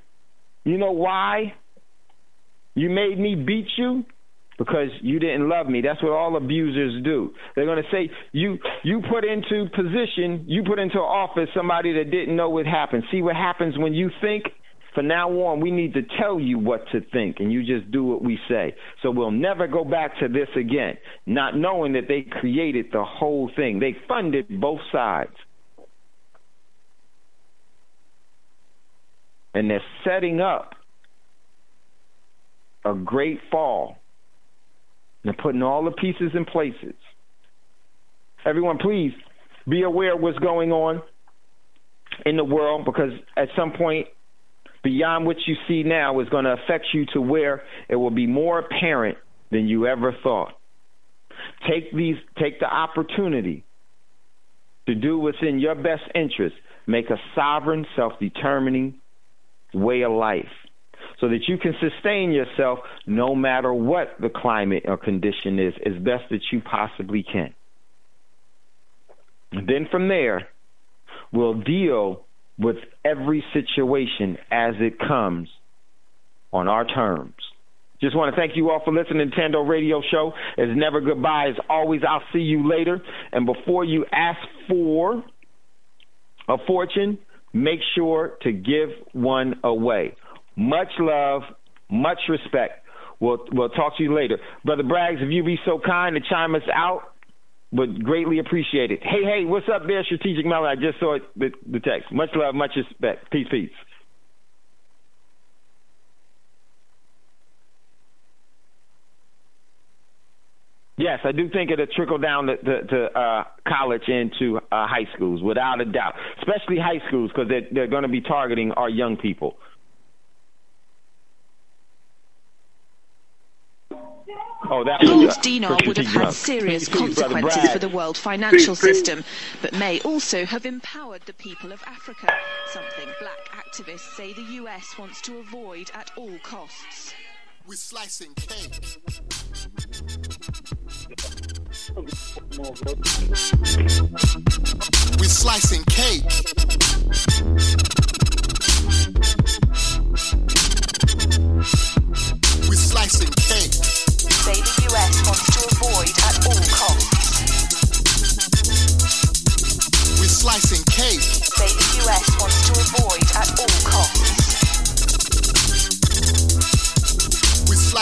You know why you made me beat you? Because you didn't love me. That's what all abusers do. They're going to say, you put into position, you put into office somebody that didn't know what happened. See what happens when you think? From now on, we need to tell you what to think, and you just do what we say. So we'll never go back to this again, not knowing that they created the whole thing. They funded both sides. And they're setting up a great fall. They're putting all the pieces in places. Everyone, please be aware of what's going on in the world, because at some point, beyond what you see now is going to affect you to where it will be more apparent than you ever thought. Take the opportunity to do what's in your best interest. Make a sovereign, self-determining way of life so that you can sustain yourself no matter what the climate or condition is, as best that you possibly can. And then from there, we'll deal with every situation as it comes on our terms. Just want to thank you all for listening to Thando Radio Show. It's never goodbye. As always, I'll see you later. And before you ask for a fortune, make sure to give one away. Much love, much respect. We'll talk to you later. Brother Braggs, if you be so kind to chime us out, would greatly appreciate it. Hey, what's up there, Strategic Melon? I just saw the text. Much love, much respect. Peace, peace. Yes, I do think it'll trickle down to college and to high schools, without a doubt, especially high schools, because they're going to be targeting our young people. Poland's dinar would have had serious consequences for the world financial system, but may also have empowered the people of Africa, something black activists say the US wants to avoid at all costs. We're slicing cake. We're slicing cake. We're slicing cake. Say the US wants to avoid at all costs. We're slicing cake. Say the US wants to avoid at all costs.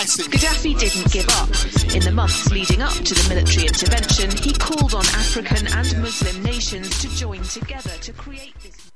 Gaddafi didn't give up. In the months leading up to the military intervention, he called on African and Muslim nations to join together to create this